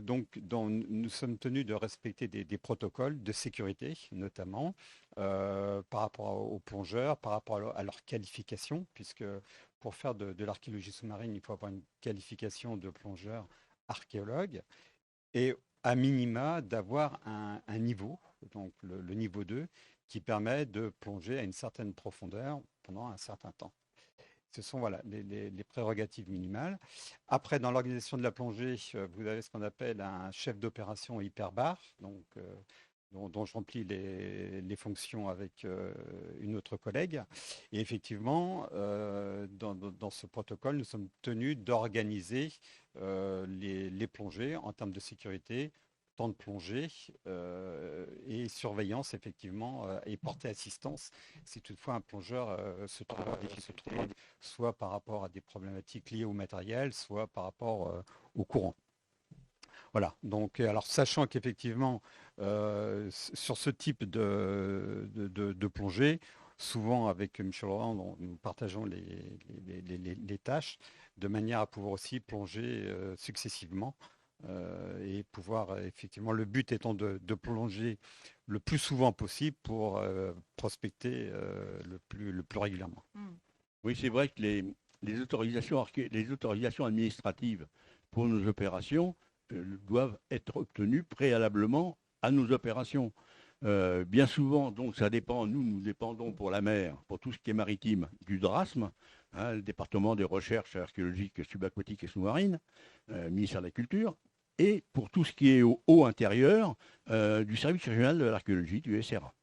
donc, nous sommes tenus de respecter des protocoles de sécurité, notamment, par rapport aux plongeurs, par rapport à leur qualification, puisque pour faire de l'archéologie sous-marine, il faut avoir une qualification de plongeur archéologue et à minima d'avoir un niveau, donc le niveau 2, qui permet de plonger à une certaine profondeur pendant un certain temps. Ce sont voilà, les prérogatives minimales. Après, dans l'organisation de la plongée, vous avez ce qu'on appelle un chef d'opération hyperbar, donc, dont je remplis les fonctions avec une autre collègue. Et effectivement, dans ce protocole, nous sommes tenus d'organiser les plongées en termes de sécurité, temps de plongée et surveillance, effectivement, et porter assistance si toutefois un plongeur se trouve en difficulté, soit par rapport à des problématiques liées au matériel, soit par rapport au courant. Voilà, donc alors sachant qu'effectivement, sur ce type de plongée, souvent avec Michel Laurent, nous partageons les tâches de manière à pouvoir aussi plonger successivement et pouvoir effectivement, le but étant de plonger le plus souvent possible pour prospecter le plus régulièrement. Oui, c'est vrai que les autorisations administratives pour nos opérations doivent être obtenues préalablement à nos opérations. Bien souvent, donc ça dépend, nous dépendons pour la mer, pour tout ce qui est maritime, du DRASM, le département des recherches archéologiques subaquatiques et sous-marines, ministère de la Culture, et pour tout ce qui est au eau intérieure, du service régional de l'archéologie, du SRA.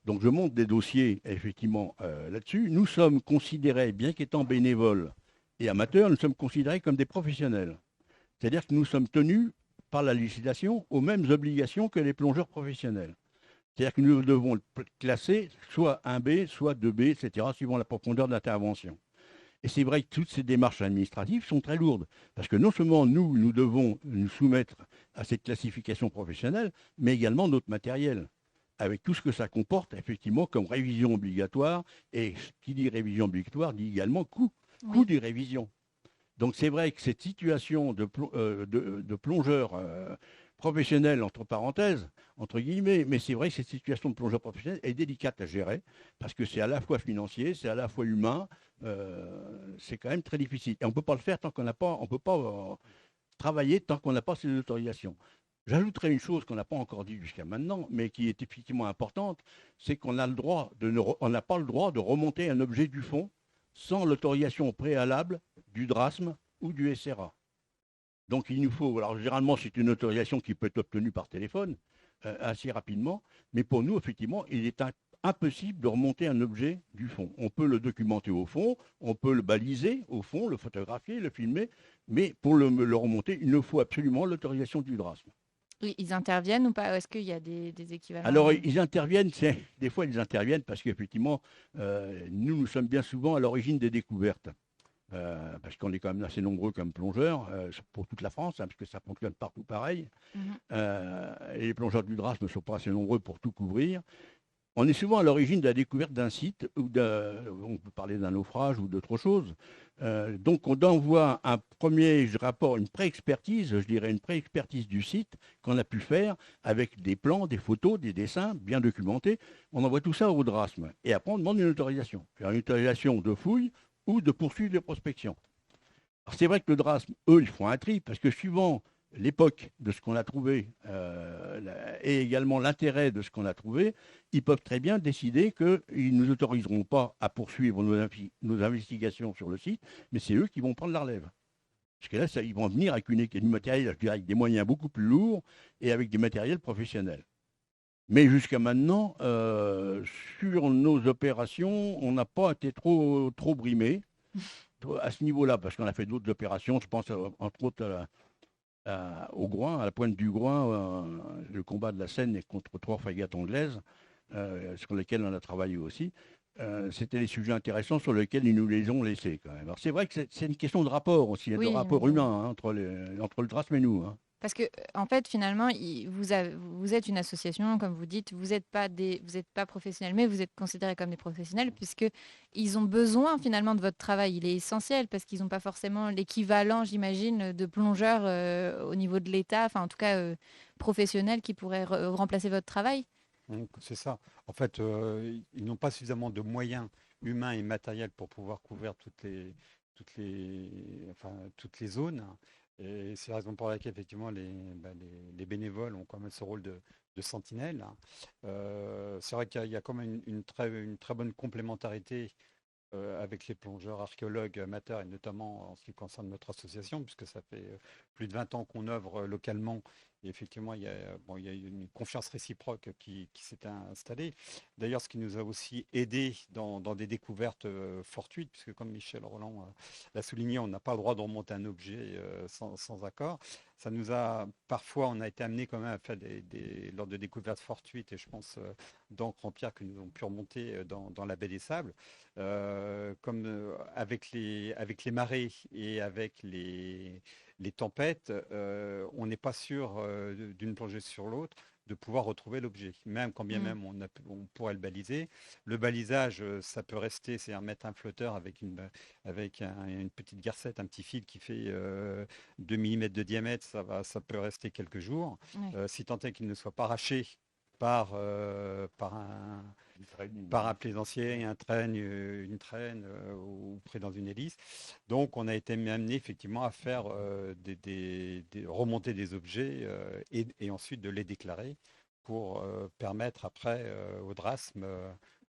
Donc je monte des dossiers effectivement là-dessus. Nous sommes considérés, bien qu'étant bénévoles et amateurs, nous sommes considérés comme des professionnels. C'est-à-dire que nous sommes tenus par la législation aux mêmes obligations que les plongeurs professionnels. C'est-à-dire que nous devons le classer soit 1B, soit 2B, etc., suivant la profondeur d'intervention. Et c'est vrai que toutes ces démarches administratives sont très lourdes, parce que non seulement nous devons nous soumettre à cette classification professionnelle, mais également notre matériel, avec tout ce que ça comporte, effectivement, comme révision obligatoire. Et qui dit révision obligatoire dit également coût des révisions. Donc c'est vrai que cette situation de plongeur professionnel, entre parenthèses, entre guillemets, mais c'est vrai que cette situation de plongeur professionnel est délicate à gérer, parce que c'est à la fois financier, c'est à la fois humain, c'est quand même très difficile. Et on ne peut pas le faire tant qu'on n'a pas, on ne peut pas travailler tant qu'on n'a pas ces autorisations. J'ajouterai une chose qu'on n'a pas encore dit jusqu'à maintenant, mais qui est effectivement importante, c'est qu'on a le droit on n'a pas le droit de remonter un objet du fond sans l'autorisation préalable du DRASM ou du SRA. Donc il nous faut, alors généralement c'est une autorisation qui peut être obtenue par téléphone assez rapidement, mais pour nous effectivement il est impossible de remonter un objet du fond. On peut le documenter au fond, on peut le baliser au fond, le photographier, le filmer, mais pour le remonter, il nous faut absolument l'autorisation du DRASM. Ils interviennent ou pas? Est-ce qu'il y a des équivalents? Alors, ils interviennent, des fois ils interviennent parce qu'effectivement, nous sommes bien souvent à l'origine des découvertes. Parce qu'on est quand même assez nombreux comme plongeurs, pour toute la France, parce que ça fonctionne partout pareil. Et les plongeurs du DRASM ne sont pas assez nombreux pour tout couvrir. On est souvent à l'origine de la découverte d'un site, on peut parler d'un naufrage ou d'autre chose. Donc on envoie un premier rapport, une pré-expertise, je dirais une pré-expertise du site qu'on a pu faire avec des plans, des photos, des dessins bien documentés. On envoie tout ça au DRASM. Et après on demande une autorisation. Une autorisation de fouille ou de poursuite de prospection. Alors c'est vrai que le DRASM, eux, ils font un tri, parce que suivant l'époque de ce qu'on a trouvé et également l'intérêt de ce qu'on a trouvé, ils peuvent très bien décider qu'ils ne nous autoriseront pas à poursuivre nos investigations sur le site, mais c'est eux qui vont prendre la relève. Parce que là, ils vont venir avec du matériel, je dirais, avec des moyens beaucoup plus lourds et avec des matériels professionnels. Mais jusqu'à maintenant, sur nos opérations, on n'a pas été trop brimés à ce niveau-là, parce qu'on a fait d'autres opérations, je pense entre autres au Groin, à la pointe du Groin, le combat de la Seine contre 3 frégates anglaises, sur lesquelles on a travaillé aussi. C'était des sujets intéressants sur lesquels ils nous les ont laissés quand même. Alors c'est vrai que c'est une question de rapport aussi, de rapport humain entre le DRASM et nous. Parce que, en fait, finalement, vous êtes une association, comme vous dites, vous n'êtes pas professionnel, mais vous êtes considérés comme des professionnels, puisqu'ils ont besoin finalement de votre travail. Il est essentiel, parce qu'ils n'ont pas forcément l'équivalent, j'imagine, de plongeurs au niveau de l'État, enfin en tout cas professionnels, qui pourraient remplacer votre travail. C'est ça. En fait, ils n'ont pas suffisamment de moyens humains et matériels pour pouvoir couvrir toutes les zones. Et c'est la raison pour laquelle, effectivement, les bénévoles ont quand même ce rôle de sentinelle, hein. C'est vrai qu'il y a quand même une très bonne complémentarité avec les plongeurs archéologues amateurs, et notamment en ce qui concerne notre association, puisque ça fait plus de 20 ans qu'on œuvre localement. Et effectivement, il y a une confiance réciproque qui s'est installée. D'ailleurs, ce qui nous a aussi aidé dans des découvertes fortuites, puisque comme Michel Roland l'a souligné, on n'a pas le droit de remonter un objet sans accord. Ça nous a, parfois, on a été amené quand même à faire lors de découvertes fortuites, et je pense d'encre en pierre que nous avons pu remonter dans la baie des Sables. Avec les marées et avec les tempêtes, on n'est pas sûr d'une plongée sur l'autre de pouvoir retrouver l'objet, même quand bien même on pourrait le baliser. Le balisage, ça peut rester, c'est mettre un flotteur avec une petite garcette, un petit fil qui fait 2 mm de diamètre, ça peut rester quelques jours. Ouais. Si tant est qu'il ne soit pas arraché par un plaisancier, une traîne ou pris dans une hélice. Donc on a été amené effectivement à faire remonter des objets et ensuite de les déclarer pour permettre après au DRASM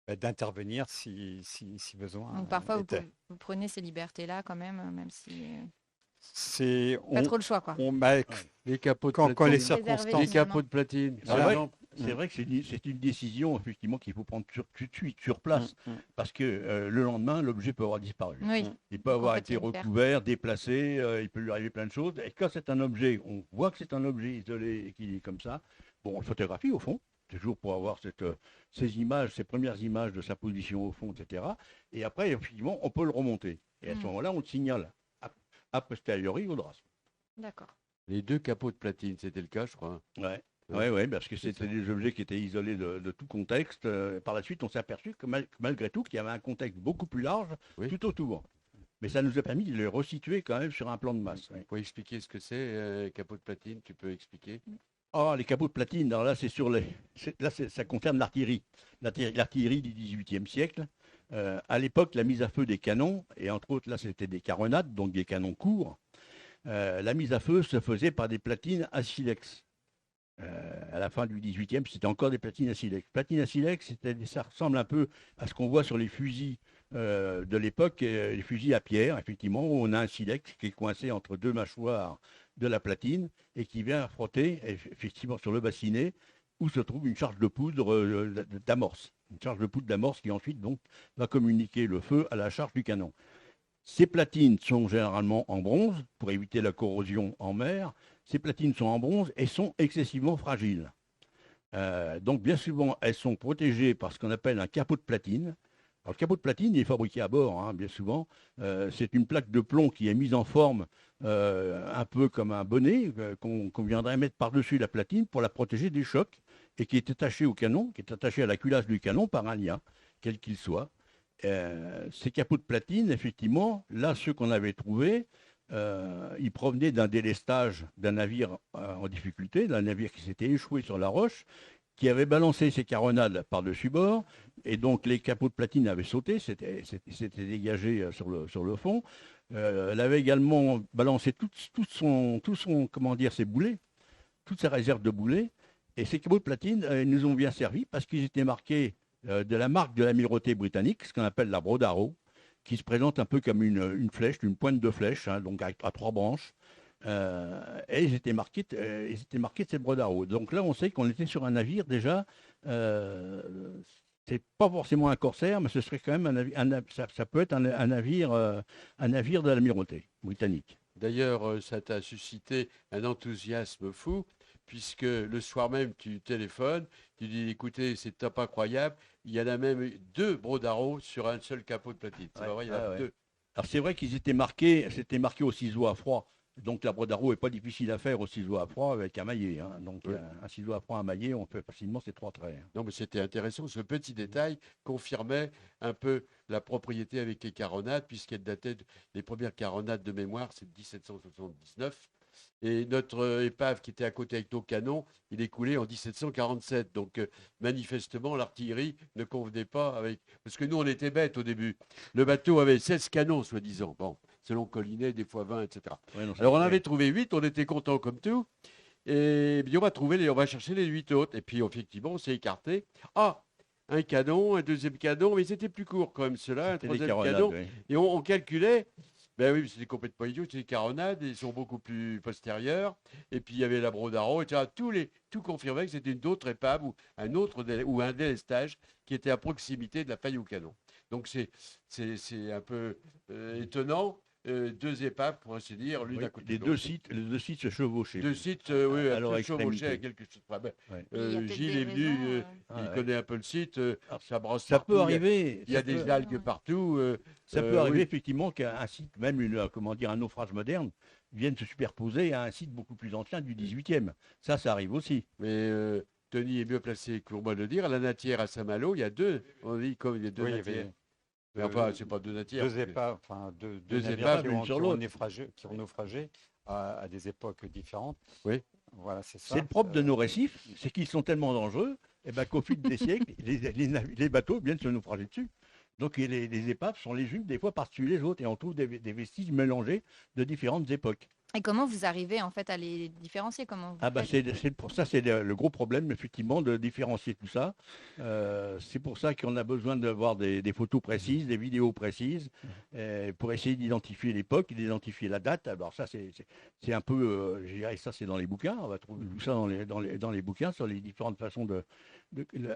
d'intervenir si besoin. Donc parfois, était. vous prenez ces libertés-là quand même si... C'est Pas trop le choix, quoi. Les capots de quand platine. les Réservé, circonstances. Les capots de platine. C'est par vrai, exemple. c'est vrai que c'est une décision effectivement qu'il faut prendre tout de suite, sur place, parce que le lendemain, l'objet peut avoir disparu. Oui. Il peut Donc, en avoir fait, été il y a une perte. recouvert, déplacé, il peut lui arriver plein de choses. Et quand c'est un objet, on voit que c'est un objet isolé et qu'il est comme ça, bon, on le photographie au fond, toujours pour avoir ces images, ces premières images de sa position au fond, etc. Et après, effectivement, on peut le remonter. Et à ce moment-là, on le signale a posteriori au DRASM. D'accord. Les 2 capots de platine, c'était le cas, je crois. Ouais, parce que c'était des objets qui étaient isolés de tout contexte. Par la suite, on s'est aperçu que malgré tout, qu'il y avait un contexte beaucoup plus large tout autour. Mais ça nous a permis de les resituer quand même sur un plan de masse. Vous pouvez expliquer ce que c'est, capot de platine, tu peux expliquer? Les capots de platine, alors là, ça concerne l'artillerie. L'artillerie du XVIIIe siècle. À l'époque, la mise à feu des canons, et entre autres, là, c'était des caronades, donc des canons courts. La mise à feu se faisait par des platines à silex. À la fin du 18e, c'était encore des platines à silex. Platines à silex, ça ressemble un peu à ce qu'on voit sur les fusils de l'époque, les fusils à pierre, effectivement, où on a un silex qui est coincé entre 2 mâchoires de la platine et qui vient frotter effectivement sur le bassinet où se trouve une charge de poudre d'amorce. Une charge de poudre d'amorce qui ensuite donc va communiquer le feu à la charge du canon. Ces platines sont généralement en bronze pour éviter la corrosion en mer. Ces platines sont en bronze et sont excessivement fragiles. Donc bien souvent, elles sont protégées par ce qu'on appelle un capot de platine. Alors, le capot de platine il est fabriqué à bord, hein, bien souvent. C'est une plaque de plomb qui est mise en forme un peu comme un bonnet qu'on viendrait mettre par-dessus la platine pour la protéger des chocs et qui est attaché au canon, qui est attaché à la culasse du canon par un lien, quel qu'il soit. Ces capots de platine, effectivement, là, ceux qu'on avait trouvés, ils provenaient d'un délestage d'un navire en difficulté, d'un navire qui s'était échoué sur la roche, qui avait balancé ses caronades par-dessus bord, et donc les capots de platine avaient sauté, s'étaient dégagés sur le fond. Elle avait également balancé ses boulets, toutes ses réserves de boulets, et ces capots de platine nous ont bien servi parce qu'ils étaient marqués de la marque de l'amirauté britannique, ce qu'on appelle la Broad Arrow, qui se présente un peu comme une flèche, une pointe de flèche, hein, donc à 3 branches. Et ils étaient marqués de cette Broad Arrow. Donc là, on sait qu'on était sur un navire déjà. C'est pas forcément un corsaire, mais ce serait quand même ça peut être un navire de l'amirauté britannique. D'ailleurs, ça t'a suscité un enthousiasme fou, puisque le soir même, tu téléphones, tu dis, écoutez, c'est top incroyable, il y en a même 2 Broad Arrow sur un seul capot de platine. C'est vrai, il y en a 2. Alors c'est vrai qu'ils étaient marqués, c'était marqué au ciseau à froid. Donc la Broad Arrow n'est pas difficile à faire au ciseau à froid avec un maillet. Hein. Donc un ciseau à froid, un maillet, on fait facilement ces 3 traits. Hein. Non, mais c'était intéressant. Ce petit détail confirmait un peu la propriété avec les caronades, puisqu'elles dataient les premières caronades de mémoire, c'est de 1779. Et notre épave qui était à côté avec nos canons, il est coulé en 1747. Donc manifestement, l'artillerie ne convenait pas avec... Parce que nous, on était bêtes au début. Le bateau avait 16 canons, soi-disant. Bon, selon Collinet, des fois 20, etc. Ouais, non, ça, Alors on c'est- avait trouvé 8, on était contents comme tout. Et puis on va chercher les 8 autres. Et puis effectivement, on s'est écarté. Ah, un canon, un deuxième canon, mais c'était plus court quand même cela, un c'était des troisième caronades, canon. ouais. Et on calculait, ben oui, c'était complètement idiot, c'était des caronades, ils sont beaucoup plus postérieurs. Et puis il y avait la Brodaro, etc. Tout confirmait que c'était une autre épave ou un délestage qui était à proximité de la faille au canon. Donc c'est un peu étonnant. Deux épaves, pour ainsi dire, l'une Oui, à côté les de deux l'autre. sites se chevauchaient. Deux sites, à un leur peu extrémité. chevauchés à quelque chose près. Ben, Ouais. Il y a peut-être Gilles des est venu, raisons, Ah, il ouais. connaît un peu le site, Alors, ça brosse Ça partout, peut arriver. il y a ça des peut- algues partout. Ça peut arriver oui. effectivement qu'un site, même un naufrage moderne, vienne se superposer à un site beaucoup plus ancien du 18e. Ça arrive aussi. Mais Tony est mieux placé pour moi de le dire. À la Natière à Saint-Malo, il y a deux. On dit comme il y a deux Oui, il y avait Natières. Mais enfin, c'est pas deux Natières. deux épaves, enfin deux Deux navires épaves, qui l'une ont, sur qui ont l'autre. qui ont naufragé à des époques différentes. Oui. Voilà, c'est ça. C'est le propre de nos récifs, c'est qu'ils sont tellement dangereux, et ben, qu'au fil des siècles, les bateaux viennent se naufrager dessus. Donc les épaves sont les unes des fois par-dessus les autres, et on trouve des vestiges mélangés de différentes époques. Et comment vous arrivez en fait à les différencier? Comment vous Ah bah faites pour ça, c'est le gros problème, effectivement, de différencier tout ça. C'est pour ça qu'on a besoin d'avoir des photos précises, des vidéos précises, pour essayer d'identifier l'époque, d'identifier la date. Alors ça, c'est un peu, je dirais, ça c'est dans les bouquins, on va trouver tout ça dans les bouquins, sur les différentes façons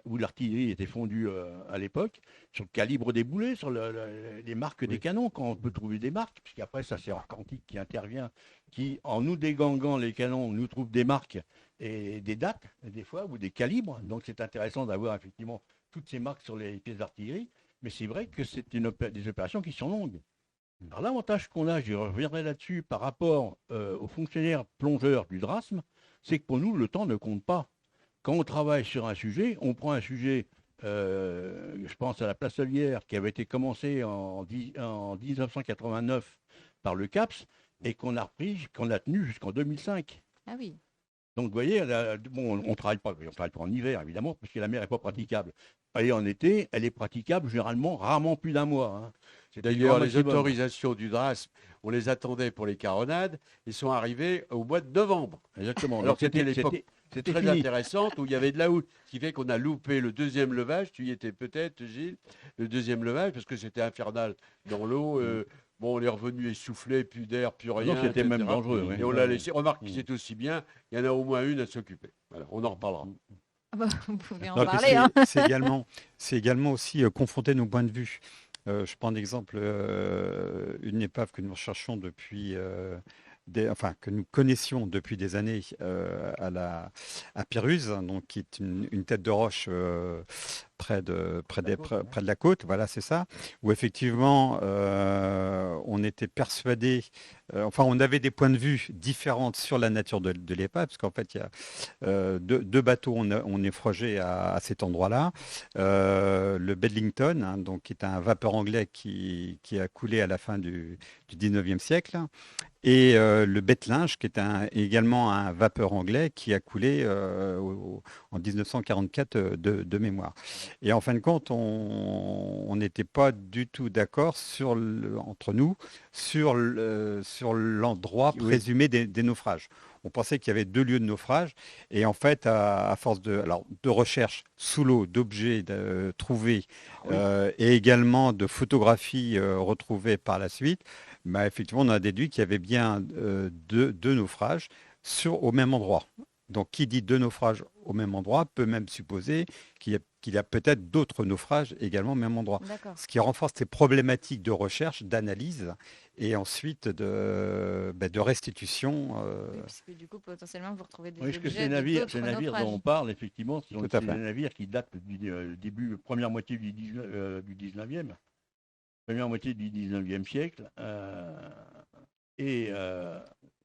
où l'artillerie était fondue à l'époque, sur le calibre des boulets, sur les marques des canons, quand on peut trouver des marques, puisqu'après ça c'est Arcantique qui intervient, qui, en nous dégangant les canons, nous trouve des marques et des dates, des fois, ou des calibres. Donc c'est intéressant d'avoir effectivement toutes ces marques sur les pièces d'artillerie, mais c'est vrai que c'est des opérations qui sont longues. Alors l'avantage qu'on a, je reviendrai là-dessus, par rapport aux fonctionnaires plongeurs du DRASM, c'est que pour nous, le temps ne compte pas. Quand on travaille sur un sujet, on prend un sujet, je pense à la Placelière, qui avait été commencé en 1989 par le CAPS, et qu'on a tenu jusqu'en 2005. Ah oui. Donc, vous voyez, on ne travaille pas en hiver, évidemment, parce que la mer n'est pas praticable. Et en été, elle est praticable généralement, rarement plus d'un mois. Hein. C'est D'ailleurs, le les maximum. autorisations du DRASM, on les attendait pour les caronades, ils sont arrivés au mois de novembre. Exactement. Alors Donc, c'était l'époque c'était très fini. intéressante où il y avait de la houle, ce qui fait qu'on a loupé le deuxième levage. Tu y étais peut-être, Gilles, le deuxième levage, parce que c'était infernal dans l'eau. Bon, on est revenu essoufflé, plus d'air, plus rien. Non, c'était etc. même dangereux. Ouais. Et on l'a laissé. Remarque que c'est aussi bien, il y en a au moins une à s'occuper. Voilà, on en reparlera. Ah bah, vous pouvez en Non, puis parler. Hein. c'est également aussi confronter nos points de vue. Je prends d'exemple une épave que nous recherchons depuis, que nous connaissions depuis des années à Pyrrhus, donc qui est une tête de roche près de la côte, voilà, c'est ça, où effectivement on était persuadé, on avait des points de vue différents sur la nature de l'épave, parce qu'en fait il y a deux bateaux on naufragé à cet endroit-là, le Bedlington, hein, donc qui est un vapeur anglais qui a coulé à la fin du 19e siècle, et le Bettelinge, qui est également un vapeur anglais qui a coulé en 1944 de mémoire. Et en fin de compte, on n'était pas du tout d'accord entre nous sur l'endroit présumé des naufrages. On pensait qu'il y avait deux lieux de naufrage, et en fait, à force de recherche sous l'eau d'objets trouvés et également de photographies retrouvées par la suite, effectivement, on a déduit qu'il y avait bien deux naufrages au même endroit. Donc, qui dit deux naufrages au même endroit peut même supposer qu'il y a peut-être d'autres naufrages également au même endroit. Ce qui renforce ces problématiques de recherche, d'analyse et ensuite de restitution. Oui, puisque du coup, potentiellement, vous retrouvez des Oui, parce que objets ces de navires d'autres dont naufrages. on parle, effectivement, ce sont Tout à des fait. navires qui datent du première moitié du 19e. Première moitié du 19e siècle.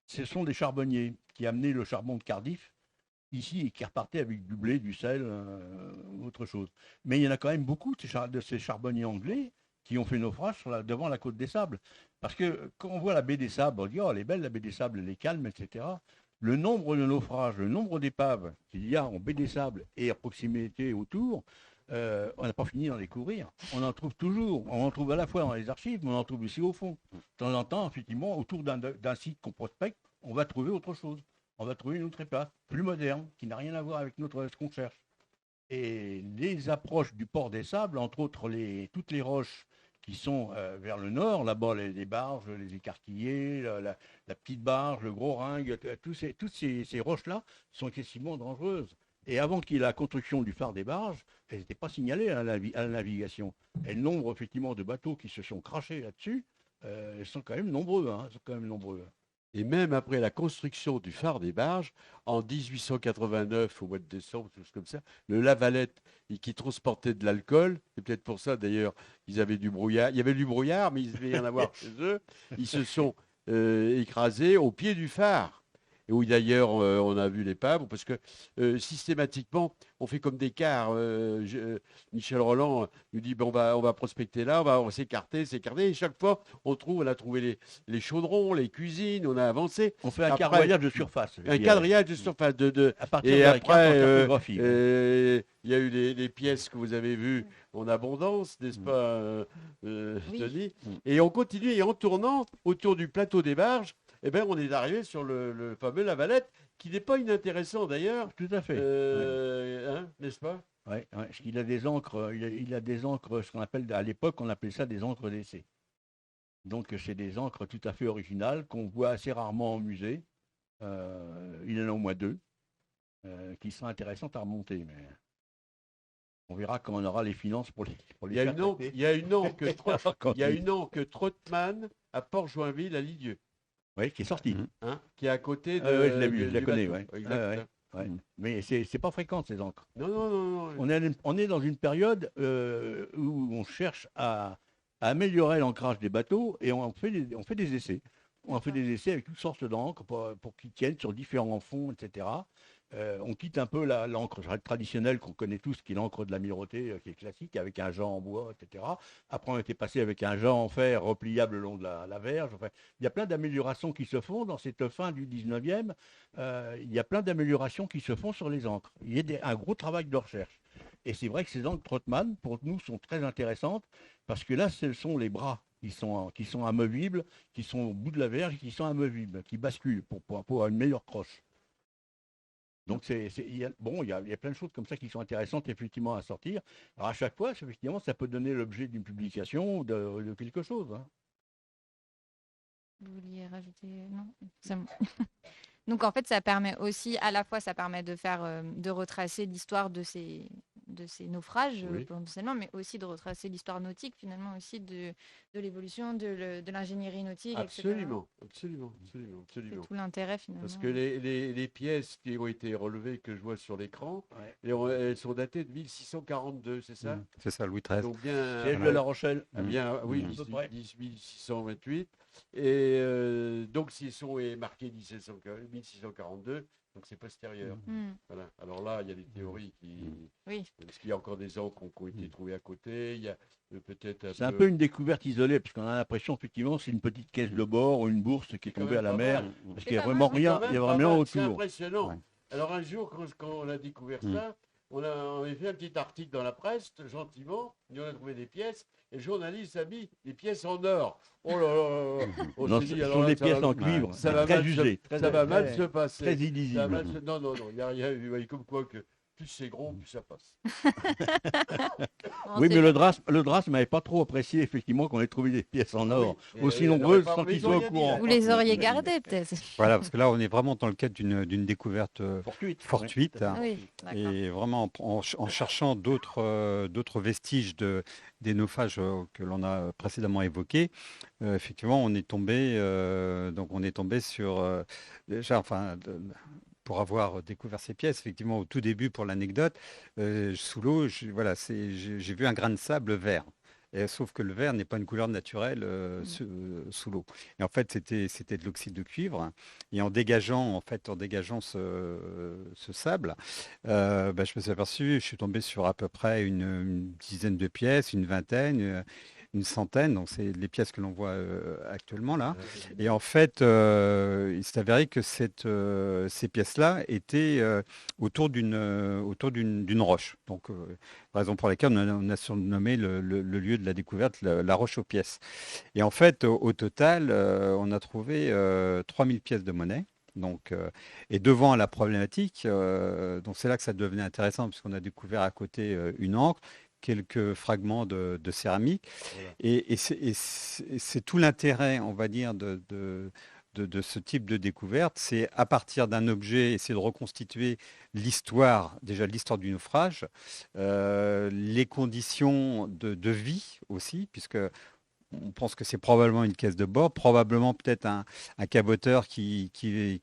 Ce sont des charbonniers qui amenaient le charbon de Cardiff ici et qui repartaient avec du blé, du sel, autre chose. Mais il y en a quand même beaucoup de ces charbonniers anglais qui ont fait naufrage devant la côte des Sables. Parce que quand on voit la baie des Sables, on dit « Oh, elle est belle, la baie des Sables, elle est calme, etc. » Le nombre de naufrages, le nombre d'épaves qu'il y a en baie des Sables et à proximité autour, on n'a pas fini d'en découvrir. On en trouve toujours. On en trouve à la fois dans les archives, mais on en trouve aussi au fond. De temps en temps, effectivement, autour d'un site qu'on prospecte, on va trouver autre chose. On va trouver une autre épave, plus moderne, qui n'a rien à voir avec ce qu'on cherche. Et les approches du port des Sables, entre autres toutes les roches qui sont vers le nord, là-bas les barges, les écarquillés, la petite barge, le gros ringue, toutes ces roches-là sont excessivement dangereuses. Et avant qu'il y ait la construction du phare des barges, elles n'étaient pas signalées à la navigation. Et le nombre effectivement de bateaux qui se sont crachés là-dessus, sont quand même nombreux. Et même après la construction du phare des barges, en 1889, au mois de décembre, quelque chose comme ça, le Lavalette, qui transportait de l'alcool, c'est peut-être pour ça d'ailleurs, ils avaient du brouillard. Il y avait du brouillard, mais il devait y en avoir chez eux. Ils se sont écrasés au pied du phare. Et où d'ailleurs on a vu l'épave, parce que systématiquement, on fait comme des quarts. Michel Roland nous dit on va prospecter là, on va s'écarter. Et chaque fois, on a trouvé les chaudrons, les cuisines, on a avancé. On fait un quadrillage de surface. Un quadrillage de surface. À partir et de après, il y a eu les pièces que vous avez vues en abondance, n'est-ce pas, Denis? Et on continue, et en tournant autour du plateau des barges, eh ben, on est arrivé sur le fameux Lavalette, qui n'est pas inintéressant d'ailleurs. Tout à fait. N'est-ce pas? Oui, parce qu'il a des encres, il a des encres, ce qu'on appelle, à l'époque, on appelait ça des encres d'essai. Donc c'est des encres tout à fait originales qu'on voit assez rarement en musée. Il y en a au moins 2 qui sont intéressantes à remonter. Mais on verra quand on aura les finances pour les faire traiter. Il y a une encre Trottmann à Port-Joinville, à Lisieux. Oui, qui est sorti. Qui est à côté de. Je l'ai vu, je la connais. Ouais. Mais c'est pas fréquent ces encres. Non. On est dans une période où on cherche à améliorer l'ancrage des bateaux et on fait des essais. On fait des essais avec toutes sortes d'encres pour qu'ils tiennent sur différents fonds, etc. On quitte un peu l'encre traditionnelle qu'on connaît tous, qui est l'encre de l'amirauté, qui est classique, avec un jas en bois, etc. Après, on était passé avec un jas en fer repliable le long de la verge. Enfin, il y a plein d'améliorations qui se font dans cette fin du 19e. Il y a plein d'améliorations qui se font sur les encres. Il y a un gros travail de recherche. Et c'est vrai que ces encres Trottmann, pour nous, sont très intéressantes, parce que là, ce sont les bras qui sont amovibles, qui sont au bout de la verge, qui sont amovibles, qui basculent pour avoir une meilleure croche. Donc il y a plein de choses comme ça qui sont intéressantes effectivement à sortir. Alors à chaque fois, effectivement, ça peut donner l'objet d'une publication ou de quelque chose. Vous vouliez rajouter? Non, c'est bon. Donc en fait, ça permet aussi, à la fois, ça permet de retracer l'histoire de ces naufrages potentiellement, mais aussi de retracer l'histoire nautique finalement aussi de l'évolution de l'ingénierie nautique, Absolument. C'est tout l'intérêt finalement. Parce que les pièces qui ont été relevées, que je vois sur l'écran, elles sont datées de 1642, c'est ça? C'est ça, Louis XIII. Donc bien, Siège de La Rochelle. Bien, oui, 1628. Et donc s'ils sont marqués 1642, donc c'est postérieur. Voilà. Alors là, il y a des théories parce qu'il y a encore des encres qui ont été trouvées à côté. Il y a peut-être c'est un peu une découverte isolée, parce qu'on a l'impression effectivement c'est une petite caisse de bord ou une bourse qui est tombée à la mer, parce qu'il n'y a vraiment rien, il y a vraiment autour. C'est impressionnant. Ouais. Alors un jour, quand on a découvert ça, on a fait un petit article dans la presse, gentiment, on a trouvé des pièces, et le journaliste a mis des pièces en or. Oh là là, non, ce sont des pièces en cuivre, ça va mal se passer. Très illisible. Non, il y a rien, comme quoi que plus c'est gros, plus ça passe. Oui, mais le Dras m'avait pas trop apprécié, effectivement, qu'on ait trouvé des pièces en or aussi nombreuses sans qu'il soit au courant. Vous les auriez gardées, peut-être. Voilà, parce que là, on est vraiment dans le cadre d'une découverte fortuite. Et vraiment, en cherchant d'autres vestiges des naufrages que l'on a précédemment évoqués, effectivement, on est tombé sur déjà, enfin. Pour avoir découvert ces pièces, effectivement, au tout début, pour l'anecdote, sous l'eau, j'ai vu un grain de sable vert. Sauf que le vert n'est pas une couleur naturelle sous l'eau. Et en fait, c'était de l'oxyde de cuivre. Et en dégageant ce sable, je me suis aperçu, je suis tombé sur à peu près une dizaine de pièces, une vingtaine. une centaine, donc c'est les pièces que l'on voit actuellement là. Et en fait, il s'est avéré que ces pièces-là étaient autour d'une roche. Donc, raison pour laquelle on a surnommé le lieu de la découverte la roche aux pièces. Et en fait, au total, on a trouvé 3000 pièces de monnaie. Donc, et devant la problématique, donc c'est là que ça devenait intéressant, puisqu'on a découvert à côté une encre, quelques fragments de céramique. Voilà. Et c'est tout l'intérêt, on va dire, de ce type de découverte. C'est à partir d'un objet, essayer de reconstituer l'histoire, déjà l'histoire du naufrage, les conditions de vie aussi, puisque on pense que c'est probablement une caisse de bord, probablement peut-être un caboteur qui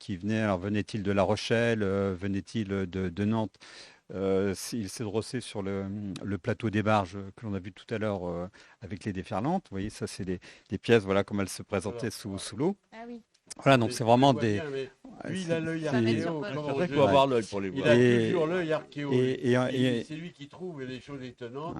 venait. Alors venait-il de La Rochelle, venait-il de Nantes? Il s'est drossé sur le plateau des barges que l'on a vu tout à l'heure avec les déferlantes. Vous voyez, ça c'est des pièces, voilà comme elles se présentaient sous l'eau. Ah oui. Voilà, donc c'est vraiment des... Lui, il a l'œil archéo. Il faut avoir l'œil pour les voir. Il a toujours l'œil archéo. Et c'est lui qui trouve des choses étonnantes.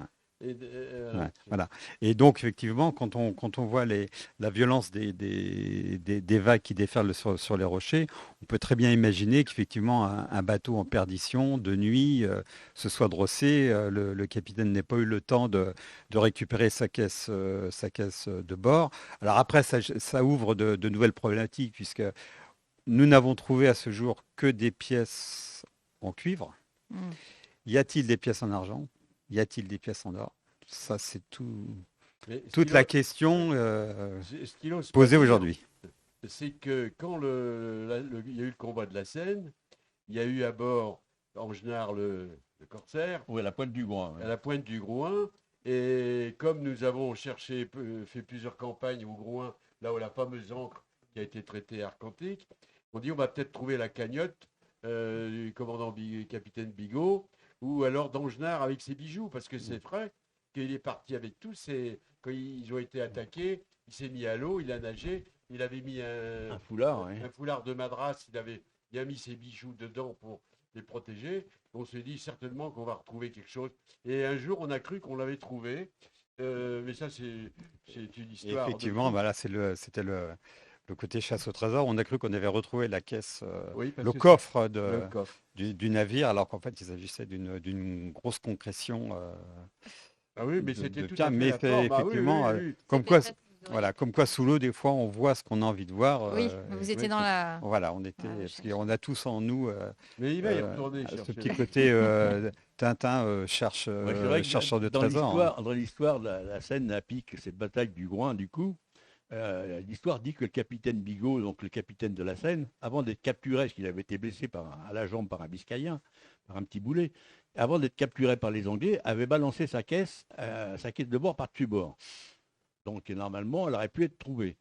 Voilà. Et donc, effectivement, quand on voit la violence des vagues qui déferlent sur les rochers, on peut très bien imaginer qu'effectivement, un bateau en perdition, de nuit, se soit drossé. Le capitaine n'ait pas eu le temps de récupérer sa caisse de bord. Alors après, ça ouvre de nouvelles problématiques, puisque nous n'avons trouvé à ce jour que des pièces en cuivre. Y a-t-il des pièces en argent? Y a-t-il des pièces en or? Ça, c'est toute la question posée aujourd'hui. C'est que quand il y a eu le combat de la Seine, il y a eu à bord Angenard le corsaire. Oui, à la pointe du Gouin. À la pointe du Gouin. Et comme nous avons fait plusieurs campagnes au Gouin, là où la fameuse ancre qui a été traitée Arcantique, on dit on va peut-être trouver la cagnotte du commandant capitaine Bigot, ou alors d'Angenard avec ses bijoux, parce que c'est vrai qu'il est parti avec tous ses... Quand ils ont été attaqués, il s'est mis à l'eau, il a nagé, il avait mis un foulard, un foulard de madras, il a mis ses bijoux dedans pour les protéger. On s'est dit certainement qu'on va retrouver quelque chose. Et un jour, on a cru qu'on l'avait trouvé, mais ça, c'est une histoire. Et effectivement, voilà, c'était le côté chasse au trésor. On a cru qu'on avait retrouvé la caisse, le coffre du navire, alors qu'en fait, il s'agissait d'une grosse concrétion. Ah oui, mais c'était tout à fait effectivement, comme quoi sous l'eau, des fois, on voit ce qu'on a envie de voir. Oui, vous étiez dans la... Voilà, parce qu'on a tous en nous mais il va y retourner, ce petit côté Tintin chercheur de trésors. Dans l'histoire de la Seine, à pique, cette bataille du Gouin, du coup, l'histoire dit que le capitaine Bigot, donc le capitaine de la Seine, avant d'être capturé, parce qu'il avait été blessé à la jambe par un Biscayen, par un petit boulet, avant d'être capturé par les Anglais, avait balancé sa caisse de bord par-dessus bord. Donc normalement, elle aurait pu être trouvée.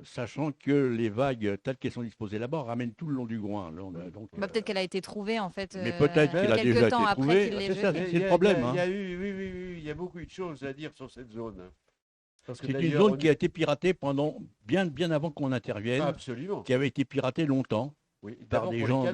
Sachant que les vagues telles qu'elles sont disposées là-bas ramènent tout le long du Gouin. Peut-être qu'elle a été trouvée en fait. Mais peut-être qu'elle a déjà été trouvée. C'est le problème. Il y a beaucoup de choses à dire sur cette zone. C'est une zone qui a été piratée pendant bien avant qu'on intervienne. Absolument. Qui avait été piratée longtemps. Oui, par des gens,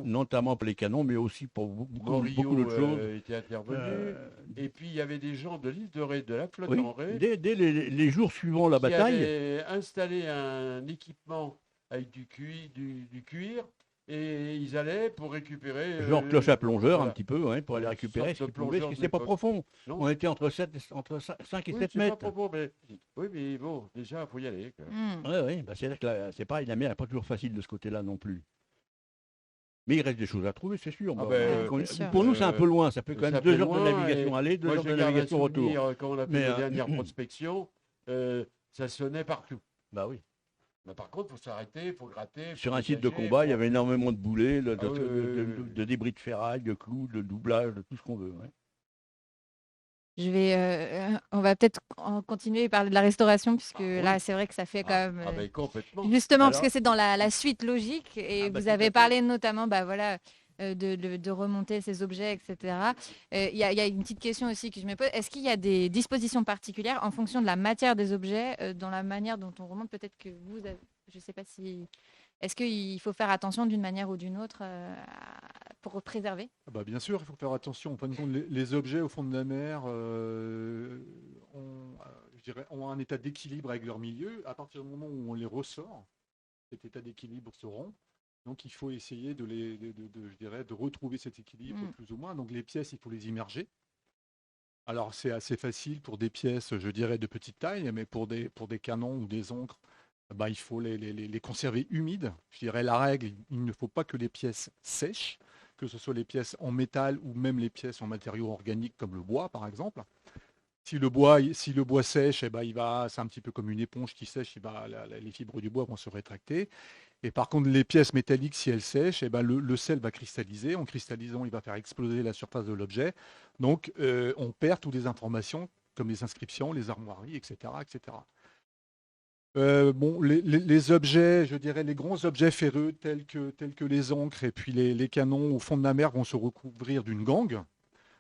notamment pour les canons, mais aussi pour beaucoup d'autres choses. Était intervenu. Et puis il y avait des gens de l'île de Ré, de la flotte en Ré, dès les jours suivant la bataille, qui avaient installé un équipement avec du cuir, et ils allaient pour récupérer... Genre cloche à plongeur, un petit peu, pour aller récupérer ce qu'ils pouvaient, parce que c'était pas profond. Non. On était entre 5 et 7 mètres. Pas profond, mais... Oui, mais bon, déjà, il faut y aller. Oui, c'est pareil, la mer n'est pas toujours facile de ce côté-là non plus. Mais il reste des choses à trouver, c'est sûr. Pour nous, c'est un peu loin. Ça fait quand même 2 heures de navigation aller, 2 heures de navigation retour. Quand on a fait la dernière prospection, ça sonnait partout. Bah oui. Mais par contre, il faut s'arrêter, il faut gratter. Sur un site de combat, il y avait énormément de boulets, de débris de ferraille, de clous, de doublage, de tout ce qu'on veut. Ouais. On va peut-être continuer à parler de la restauration, puisque là, c'est vrai que ça fait quand même... complètement. Justement, parce que c'est dans la suite logique, et vous avez parlé notamment de remonter ces objets, etc. Il y a une petite question aussi que je me pose. Est-ce qu'il y a des dispositions particulières en fonction de la matière des objets, dans la manière dont on remonte? Peut-être que vous avez... Je ne sais pas si Est-ce qu'il faut faire attention d'une manière ou d'une autre pour préserver? Bien sûr, il faut faire attention. En fin de compte, les objets au fond de la mer ont un état d'équilibre avec leur milieu. À partir du moment où on les ressort, cet état d'équilibre se rompt. Donc il faut essayer de retrouver cet équilibre plus ou moins. Donc les pièces, il faut les immerger. Alors c'est assez facile pour des pièces, je dirais, de petite taille, mais pour des canons ou des ancres, il faut les conserver humides. Je dirais la règle, il ne faut pas que les pièces sèchent, que ce soit les pièces en métal ou même les pièces en matériaux organiques comme le bois par exemple. Si le bois sèche, c'est un petit peu comme une éponge qui sèche, les fibres du bois vont se rétracter. Et par contre, les pièces métalliques, si elles sèchent, le sel va cristalliser. En cristallisant, il va faire exploser la surface de l'objet. Donc, on perd toutes les informations, comme les inscriptions, les armoiries, etc. etc. Les objets, je dirais, les grands objets ferreux tels que les ancres et puis les canons au fond de la mer vont se recouvrir d'une gangue.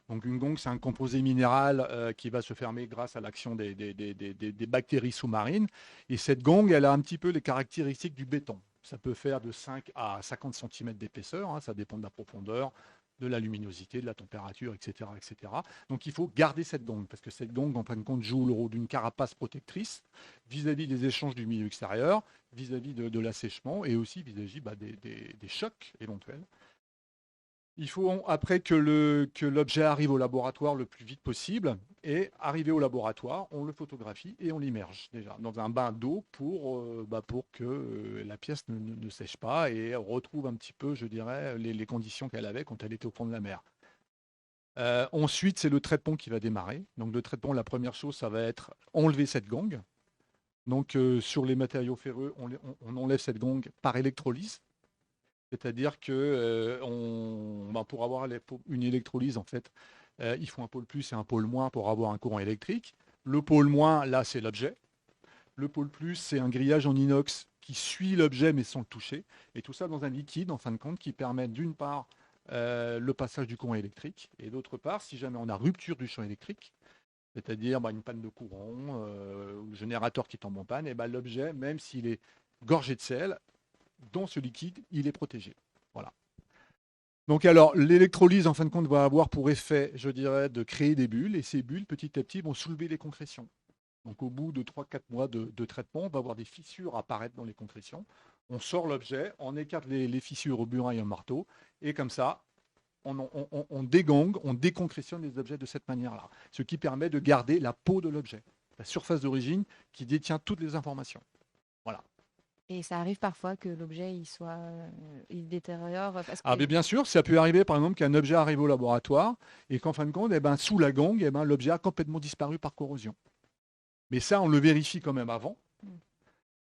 Donc une gangue, c'est un composé minéral qui va se fermer grâce à l'action des bactéries sous-marines. Et cette gangue, elle a un petit peu les caractéristiques du béton. Ça peut faire de 5 à 50 cm d'épaisseur, hein, ça dépend de la profondeur, de la luminosité, de la température, etc., etc. Donc il faut garder cette gangue, parce que cette gangue, en fin de compte, joue le rôle d'une carapace protectrice vis-à-vis des échanges du milieu extérieur, vis-à-vis de l'assèchement et aussi vis-à-vis des chocs éventuels. Il faut après que l'objet arrive au laboratoire le plus vite possible. Et arrivé au laboratoire, on le photographie et on l'immerge déjà dans un bain d'eau pour que la pièce ne sèche pas et retrouve un petit peu, je dirais, les conditions qu'elle avait quand elle était au fond de la mer. Ensuite, c'est le traitement qui va démarrer. Donc le traitement, la première chose, ça va être enlever cette gangue. Donc sur les matériaux ferreux, on enlève cette gangue par électrolyse. C'est-à-dire que pour avoir une électrolyse, en fait, il faut un pôle plus et un pôle moins pour avoir un courant électrique. Le pôle moins, là, c'est l'objet. Le pôle plus, c'est un grillage en inox qui suit l'objet mais sans le toucher. Et tout ça dans un liquide, en fin de compte, qui permet d'une part le passage du courant électrique et d'autre part, si jamais on a rupture du champ électrique, c'est-à-dire une panne de courant ou le générateur qui tombe en panne, et l'objet, même s'il est gorgé de sel, dans ce liquide, il est protégé. Voilà. Donc alors, l'électrolyse, en fin de compte, va avoir pour effet, je dirais, de créer des bulles, et ces bulles, petit à petit, vont soulever les concrétions. Donc au bout de 3-4 mois de traitement, on va avoir des fissures apparaître dans les concrétions. On sort l'objet, on écarte les fissures au burin et au marteau, et comme ça, on dégangue, on déconcrétionne les objets de cette manière-là, ce qui permet de garder la peau de l'objet, la surface d'origine qui détient toutes les informations. Voilà. Et ça arrive parfois que l'objet il détériore parce que... Mais bien sûr, ça peut arriver par exemple qu'un objet arrive au laboratoire et qu'en fin de compte, sous la gangue, l'objet a complètement disparu par corrosion. Mais ça, on le vérifie quand même avant.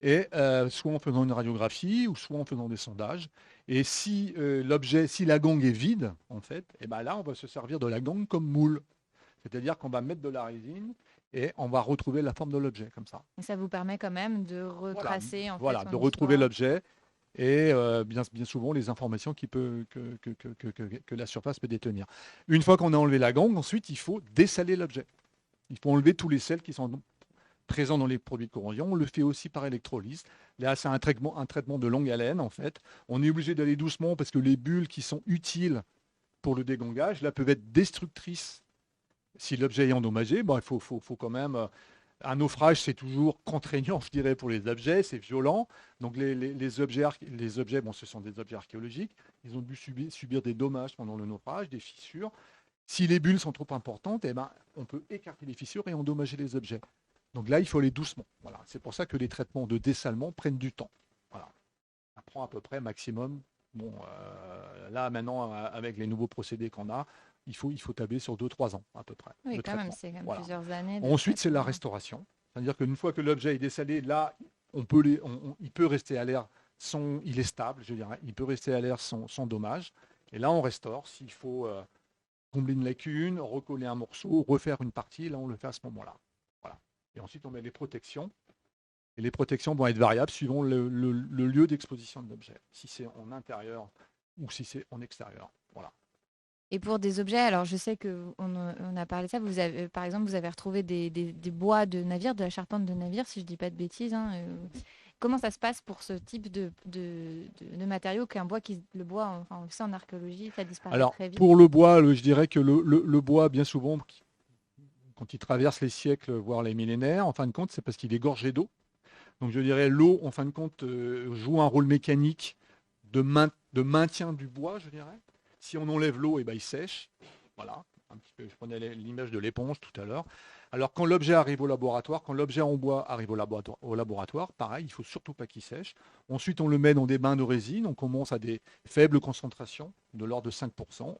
Et soit en faisant une radiographie ou soit en faisant des sondages. Et si la gangue est vide, en fait, là, on va se servir de la gangue comme moule. C'est-à-dire qu'on va mettre de la résine et on va retrouver la forme de l'objet comme ça. Et ça vous permet quand même de retracer de retrouver l'objet et bien souvent les informations que la surface peut détenir. Une fois qu'on a enlevé la gangue, ensuite il faut dessaler l'objet. Il faut enlever tous les sels qui sont présents dans les produits de corrosion. On le fait aussi par électrolyse. Là, c'est un traitement de longue haleine en fait. On est obligé d'aller doucement parce que les bulles qui sont utiles pour le dégangage là peuvent être destructrices. Si l'objet est endommagé, il faut quand même... Un naufrage, c'est toujours contraignant, je dirais, pour les objets, c'est violent. Donc les objets, ce sont des objets archéologiques. Ils ont dû subir des dommages pendant le naufrage, des fissures. Si les bulles sont trop importantes, on peut écarter les fissures et endommager les objets. Donc là, il faut aller doucement. Voilà. C'est pour ça que les traitements de dessalement prennent du temps. Voilà. Ça prend à peu près maximum. Là, maintenant, avec les nouveaux procédés qu'on a, il faut tabler sur 2-3 ans à peu près. Oui, quand même, c'est quand même plusieurs années. Ensuite, c'est la restauration. C'est-à-dire qu'une fois que l'objet est dessalé, là, il peut rester à l'air, il est stable, je dirais, il peut rester à l'air sans dommage. Et là, on restaure. S'il faut combler une lacune, recoller un morceau, refaire une partie, là, on le fait à ce moment-là. Voilà. Et ensuite, on met les protections. Et les protections vont être variables suivant le lieu d'exposition de l'objet. Si c'est en intérieur ou si c'est en extérieur. Voilà. Et pour des objets, alors je sais qu'on a parlé de ça, par exemple, vous avez retrouvé des bois de navire, de la charpente de navire, si je ne dis pas de bêtises. comment ça se passe pour ce type de matériau qu'un bois le bois, enfin, on le sait en archéologie, ça disparaît Alors, très vite. pour le bois, je dirais que le bois, bien souvent, quand il traverse les siècles, voire les millénaires, en fin de compte, c'est parce qu'il est gorgé d'eau. Donc, je dirais, l'eau, en fin de compte, joue un rôle mécanique de maintien du bois, je dirais. Si on enlève l'eau, il sèche. Voilà. Un petit peu, je prenais l'image de l'éponge tout à l'heure. Alors, quand l'objet arrive au laboratoire, quand l'objet en bois arrive au laboratoire, pareil, il ne faut surtout pas qu'il sèche. Ensuite, on le met dans des bains de résine. On commence à des faibles concentrations, de l'ordre de 5%.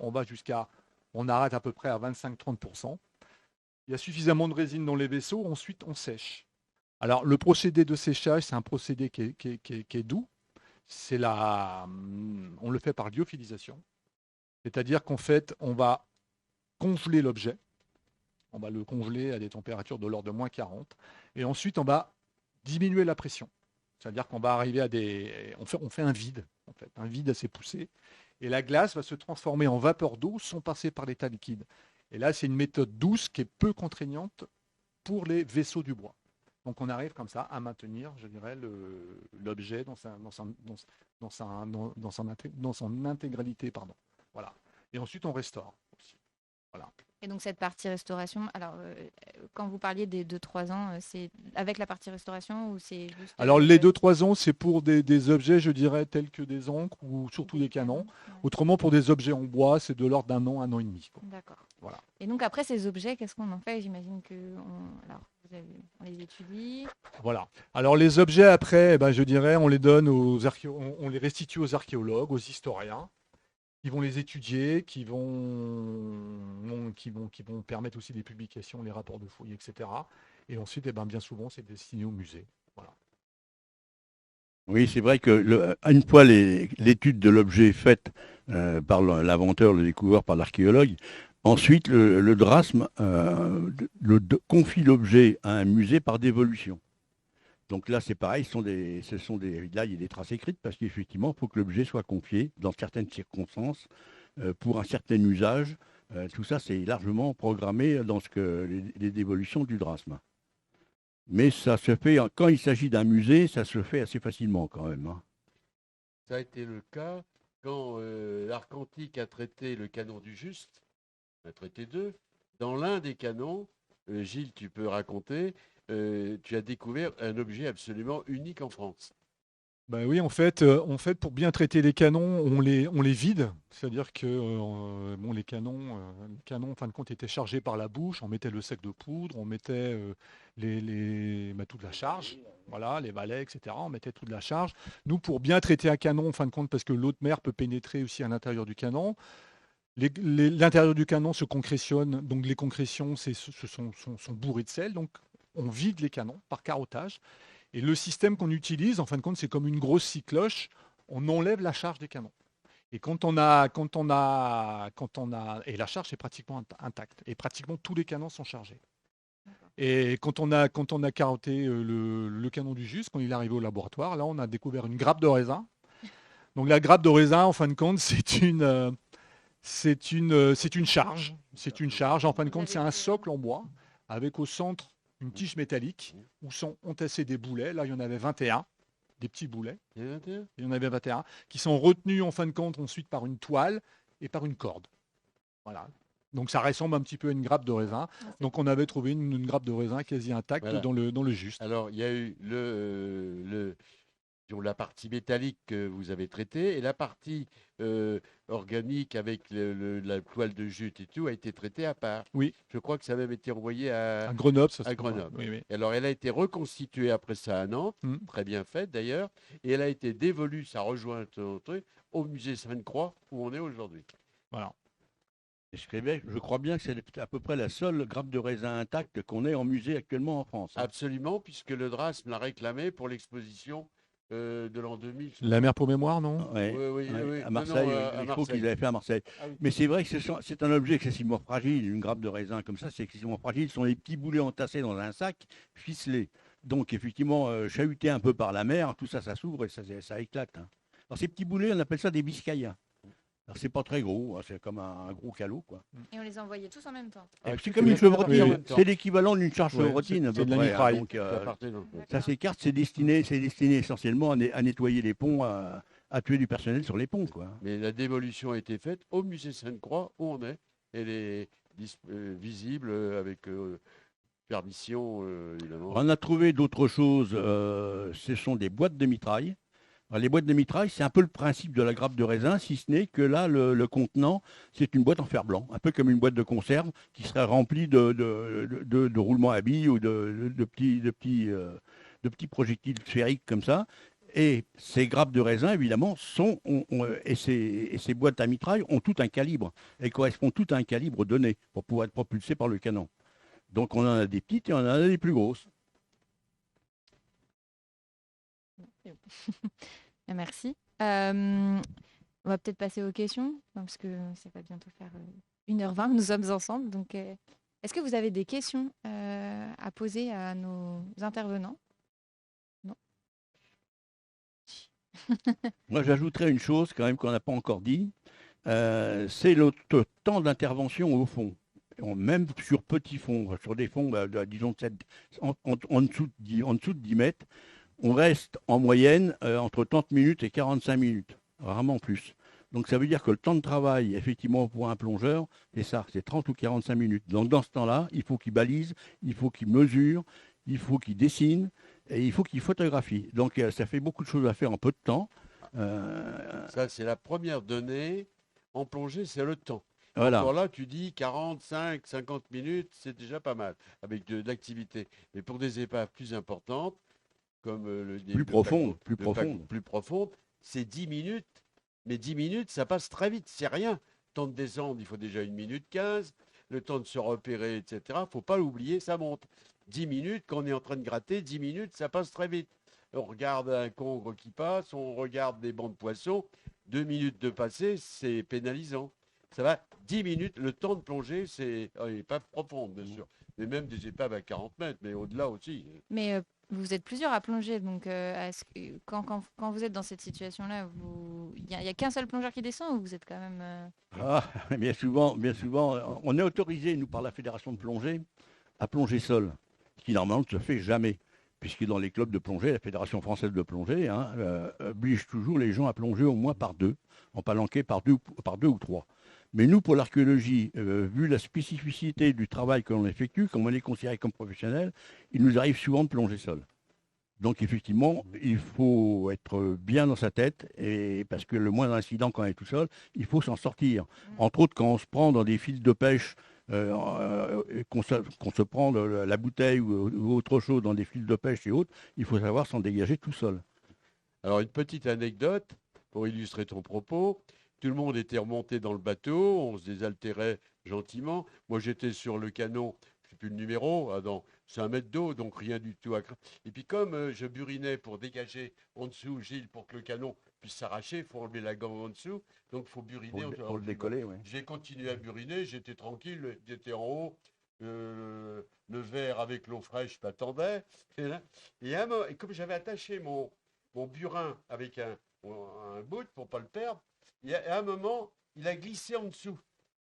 On arrête à peu près à 25-30%. Il y a suffisamment de résine dans les vaisseaux. Ensuite, on sèche. Alors, le procédé de séchage, c'est un procédé qui est doux. On le fait par lyophilisation. C'est-à-dire qu'en fait, on va congeler l'objet. On va le congeler à des températures de l'ordre de moins 40. Et ensuite, on va diminuer la pression. C'est-à-dire qu'on va arriver à on fait un vide, en fait, un vide assez poussé. Et la glace va se transformer en vapeur d'eau sans passer par l'état liquide. Et là, c'est une méthode douce qui est peu contraignante pour les vaisseaux du bois. Donc, on arrive comme ça à maintenir, je dirais, l'objet dans son intégralité. Pardon. Voilà. Et ensuite, on restaure aussi. Voilà. Et donc cette partie restauration, alors quand vous parliez des 2-3 ans, c'est avec la partie restauration ou c'est juste... Alors les 2-3 ans, c'est pour des objets, je dirais, tels que des ancres ou surtout des canons. Ouais. Autrement, pour des objets en bois, c'est de l'ordre d'un an, 1 an et demi. D'accord. Voilà. Et donc après ces objets, qu'est-ce qu'on en fait? J'imagine on les étudie. Voilà. Alors les objets après, je dirais, on les donne on les restitue aux archéologues, aux historiens. Qui vont les étudier, qui vont permettre aussi des publications, les rapports de fouilles, etc. Et ensuite, bien souvent, c'est destiné au musée. Voilà. Oui, c'est vrai que une fois l'étude de l'objet faite par l'inventeur, le découvreur par l'archéologue, ensuite le drasme confie l'objet à un musée par dévolution. Donc là, c'est pareil, là, il y a des traces écrites parce qu'effectivement, il faut que l'objet soit confié dans certaines circonstances pour un certain usage. Tout ça, c'est largement programmé dans les dévolutions du drasme. Mais ça se fait, quand il s'agit d'un musée, ça se fait assez facilement quand même. Hein. Ça a été le cas quand l'Arc-Antique a traité le canon du Juste, a traité 2. Dans l'un des canons, Gilles, tu peux raconter, tu as découvert un objet absolument unique en France. Oui, en fait, pour bien traiter les canons, on les vide. C'est-à-dire que les canons, en fin de compte, étaient chargés par la bouche. On mettait le sac de poudre, on mettait toute la charge, voilà, les balais, etc. On mettait toute la charge. Nous, pour bien traiter un canon, en fin de compte, parce que l'eau de mer peut pénétrer aussi à l'intérieur du canon, l'intérieur du canon se concrétionne. Donc les concrétions sont bourrées de sel. Donc on vide les canons par carottage. Et le système qu'on utilise, en fin de compte, c'est comme une grosse scie cloche. On enlève la charge des canons. Et et la charge est pratiquement intacte. Et pratiquement tous les canons sont chargés. Et quand on a carotté le canon du Juste, quand il est arrivé au laboratoire, là, on a découvert une grappe de raisin. Donc la grappe de raisin, en fin de compte, c'est une charge. C'est une charge. En fin de compte, c'est un socle en bois avec au centre une tige métallique où sont entassés des boulets. Là, il y en avait 21, des petits boulets. Il y en avait 21 qui sont retenus en fin de compte ensuite par une toile et par une corde. Voilà. Donc ça ressemble un petit peu à une grappe de raisin. Donc on avait trouvé une grappe de raisin quasi intacte dans le Juste. Alors il y a eu la partie métallique que vous avez traitée et la partie organique avec la toile de jute et tout a été traitée à part. Oui. Je crois que ça a même été envoyé à Grenoble. Oui. Et alors elle a été reconstituée après ça à Nantes, très bien faite d'ailleurs, et elle a été dévolue, ça rejoint ton truc, au musée Sainte-Croix où on est aujourd'hui. Voilà. Je crois bien que c'est à peu près la seule grappe de raisin intacte qu'on ait en musée actuellement en France. Hein. Absolument, puisque le DRASM l'a réclamé pour l'exposition de l'an 2000. La mer pour mémoire, non? Oui. À Marseille, je trouve qu'ils l'avaient fait à Marseille. Ah, oui. Mais c'est vrai que c'est un objet excessivement fragile. Une grappe de raisin comme ça, c'est excessivement fragile. Ce sont des petits boulets entassés dans un sac, ficelés. Donc, effectivement, chahutés un peu par la mer, tout ça, ça s'ouvre et ça éclate. Hein. Alors, ces petits boulets, on appelle ça des biscayas. Alors, c'est pas très gros, hein, c'est comme un gros calot, quoi. Et on les envoyait tous en même temps. C'est comme une chevrotine, en même temps. c'est l'équivalent d'une charge Ouais, chevrotine. à c'est peu de la près, hein. mitraille. Donc, Ça partait dans le fond. ça s'écarte, c'est destiné essentiellement à nettoyer les ponts, à tuer du personnel sur les ponts, quoi. Mais la démolition a été faite au musée Sainte-Croix, où on est. Elle est visible avec permission, évidemment. On a trouvé d'autres choses, ce sont des boîtes de mitraille. Alors, les boîtes de mitraille, c'est un peu le principe de la grappe de raisin, si ce n'est que là, le contenant, c'est une boîte en fer blanc, un peu comme une boîte de conserve qui serait remplie de roulements à billes ou de petits projectiles sphériques comme ça. Et ces grappes de raisin, évidemment, et ces boîtes à mitraille ont tout un calibre. Elles correspondent tout à un calibre donné pour pouvoir être propulsées par le canon. Donc on en a des petites et on en a des plus grosses. Merci. On va peut-être passer aux questions, parce que ça va bientôt faire 1h20 que nous sommes ensemble. Donc, est-ce que vous avez des questions à poser à nos intervenants? Non. Moi, j'ajouterais une chose quand même qu'on n'a pas encore dit, c'est le temps d'intervention au fond. Même sur petits fonds, sur des fonds, disons, en dessous de 10 mètres, on reste en moyenne entre 30 minutes et 45 minutes, rarement plus. Donc ça veut dire que le temps de travail, effectivement, pour un plongeur, c'est ça, c'est 30 ou 45 minutes. Donc dans ce temps-là, il faut qu'il balise, il faut qu'il mesure, il faut qu'il dessine et il faut qu'il photographie. Donc ça fait beaucoup de choses à faire en peu de temps. Ça, c'est la première donnée. En plongée, c'est le temps. Voilà. Alors là, tu dis 45, 50 minutes, c'est déjà pas mal, avec de l'activité. Mais pour des épaves plus importantes, comme Plus profonde, c'est 10 minutes. Mais 10 minutes, ça passe très vite, c'est rien. Temps de descendre, il faut déjà 1 minute 15. Le temps de se repérer, etc. Il ne faut pas l'oublier, ça monte. 10 minutes, quand on est en train de gratter, 10 minutes, ça passe très vite. On regarde un congre qui passe, on regarde des bancs de poissons. 2 minutes de passer, c'est pénalisant. Ça va, 10 minutes, le temps de plonger, c'est une épave profonde, bien sûr. Mais même des épaves à 40 mètres, mais au-delà aussi. Mais vous êtes plusieurs à plonger, donc quand vous êtes dans cette situation-là, il n'y a qu'un seul plongeur qui descend ou vous êtes quand même... Bien souvent, on est autorisé, nous, par la Fédération de plongée, à plonger seul, ce qui normalement ne se fait jamais, puisque dans les clubs de plongée, la Fédération française de plongée oblige toujours les gens à plonger au moins par deux, en palanquet par deux ou trois. Mais nous, pour l'archéologie, vu la spécificité du travail que l'on effectue, comme on est considéré comme professionnel, il nous arrive souvent de plonger seul. Donc effectivement, il faut être bien dans sa tête, et parce que le moindre incident quand on est tout seul, il faut s'en sortir. Entre autres, quand on se prend dans des fils de pêche, qu'on se prend la bouteille ou autre chose dans des fils de pêche et autres, il faut savoir s'en dégager tout seul. Alors une petite anecdote pour illustrer ton propos. Tout le monde était remonté dans le bateau, on se désaltérait gentiment. Moi, j'étais sur le canon, je ne sais plus le numéro, c'est 1 mètre d'eau, donc rien du tout à craindre. Et puis comme je burinais pour dégager en dessous, Gilles, pour que le canon puisse s'arracher, il faut enlever la gangue en dessous, donc il faut buriner. Pour le décoller, oui. J'ai continué à buriner, j'étais tranquille, j'étais en haut, le verre avec l'eau fraîche m'attendait. Et comme j'avais attaché mon burin avec un bout pour ne pas le perdre, et à un moment, il a glissé en dessous.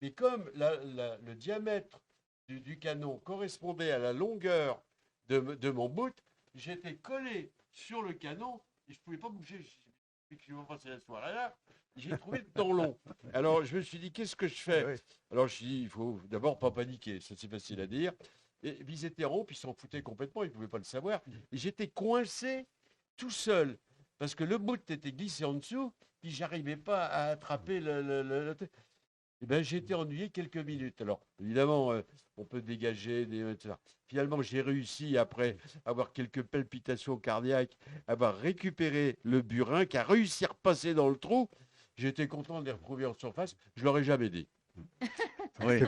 Et comme le diamètre du canon correspondait à la longueur de mon bout, j'étais collé sur le canon et je ne pouvais pas bouger. Je vais passer la soirée là. J'ai trouvé le temps long. Alors je me suis dit, qu'est-ce que je fais? Alors je me suis dit, il faut d'abord pas paniquer, ça c'est facile à dire. Et puis ils étaient en haut, puis ils s'en foutaient complètement, ils ne pouvaient pas le savoir. Et j'étais coincé tout seul, parce que le bout était glissé en dessous, puis j'arrivais pas à attraper Et ben, j'ai été ennuyé quelques minutes. Alors, évidemment, on peut dégager, etc. Finalement, j'ai réussi, après avoir quelques palpitations cardiaques, avoir récupéré le burin, qui a réussi à repasser dans le trou. J'étais content de les retrouver en surface. Je ne l'aurais jamais dit. Oui,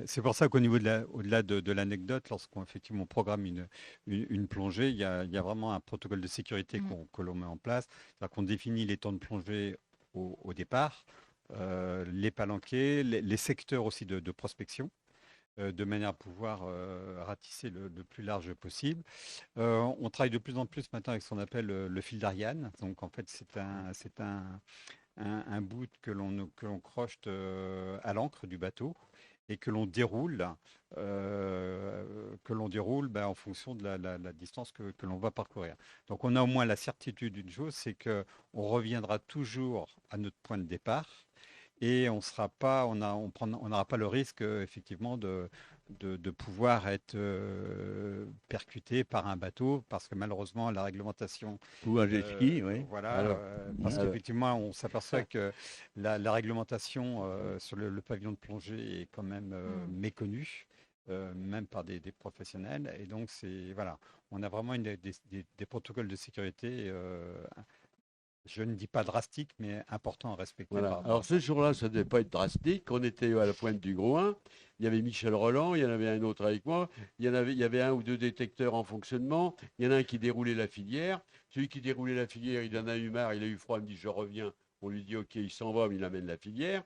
c'est pour ça qu'au niveau au-delà de l'anecdote, lorsqu'on effectivement programme une plongée, il y a vraiment un protocole de sécurité que l'on met en place. C'est-à-dire qu'on définit les temps de plongée au départ, les palanquets, les secteurs aussi de prospection, de manière à pouvoir ratisser le plus large possible. On travaille de plus en plus maintenant avec ce qu'on appelle le fil d'Ariane. Donc en fait, c'est un bout que l'on crochete à l'ancre du bateau et que l'on déroule, en fonction de la distance que l'on va parcourir. Donc on a au moins la certitude d'une chose, c'est qu'on reviendra toujours à notre point de départ et on n'aura pas le risque effectivement de pouvoir être percuté par un bateau, parce que malheureusement la réglementation, Ou un jet ski, oui. voilà, Alors, parce qu'effectivement on s'aperçoit que la réglementation sur le pavillon de plongée est quand même méconnue, même par des professionnels, et donc voilà, on a vraiment des protocoles de sécurité. Je ne dis pas drastique, mais important à respecter. Voilà. Alors ce jour-là, ça ne devait pas être drastique. On était à la pointe du Groin. Il y avait Michel Roland, il y en avait un autre avec moi. Il y avait un ou deux détecteurs en fonctionnement. Il y en a un qui déroulait la filière. Celui qui déroulait la filière, il en a eu marre, il a eu froid, il me dit je reviens. On lui dit ok, il s'en va, mais il amène la filière.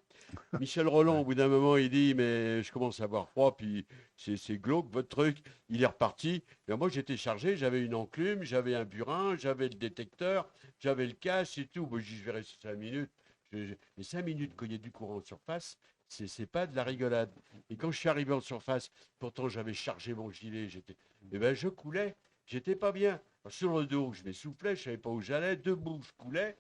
Michel Roland, au bout d'un moment, il dit mais je commence à avoir froid, puis c'est glauque votre truc. Il est reparti. Et moi j'étais chargé, j'avais une enclume, j'avais un burin, j'avais le détecteur, j'avais le cache et tout. Bon, je vais rester 5 minutes. Mais 5 minutes quand il y a du courant en surface, c'est pas de la rigolade. Et quand je suis arrivé en surface, pourtant j'avais chargé mon gilet, je coulais, j'étais pas bien. Alors, sur le dos, je m'essoufflais, je savais pas où j'allais, debout, je coulais.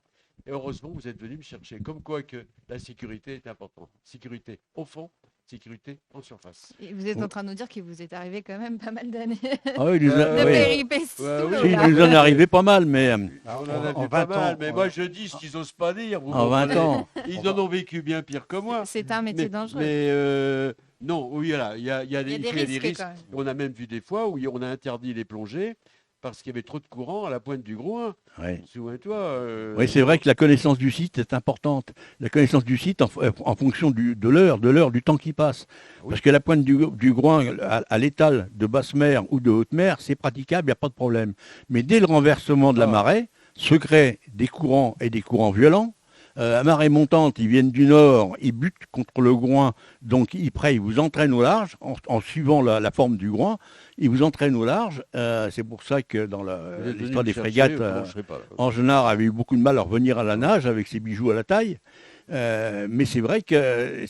Et heureusement, vous êtes venu me chercher. Comme quoi que la sécurité est importante. Sécurité au fond, sécurité en surface. Et vous êtes en train de nous dire qu'il vous est arrivé quand même pas mal d'années Ah oui, de oui. péripéties. Si, il nous en est arrivé pas mal, mais On en a en vu pas 20 ans, mal, mais moi je dis ce qu'ils n'osent pas dire. Vous en 20 comprenez. ans. Ils en ont vécu bien pire que moi. C'est un métier dangereux. Mais non, oui, voilà, il y a Il y a des risques quand même. On a même vu des fois où on a interdit les plongées parce qu'il y avait trop de courant à la pointe du Groin. Ouais. Souviens-toi. Oui, c'est vrai que la connaissance du site est importante. La connaissance du site en fonction de l'heure, du temps qui passe. Oui. Parce que la pointe du Groin, à l'étal de basse mer ou de haute mer, c'est praticable, il n'y a pas de problème. Mais dès le renversement de la marée, se créent des courants et des courants violents. À marée montante, ils viennent du nord, ils butent contre le Groin, donc ils vous entraînent au large, en suivant la forme du Groin, ils vous entraînent au large. C'est pour ça que dans l'histoire des frégates, Angenard avait eu beaucoup de mal à revenir à la nage avec ses bijoux à la taille. Mais c'est vrai que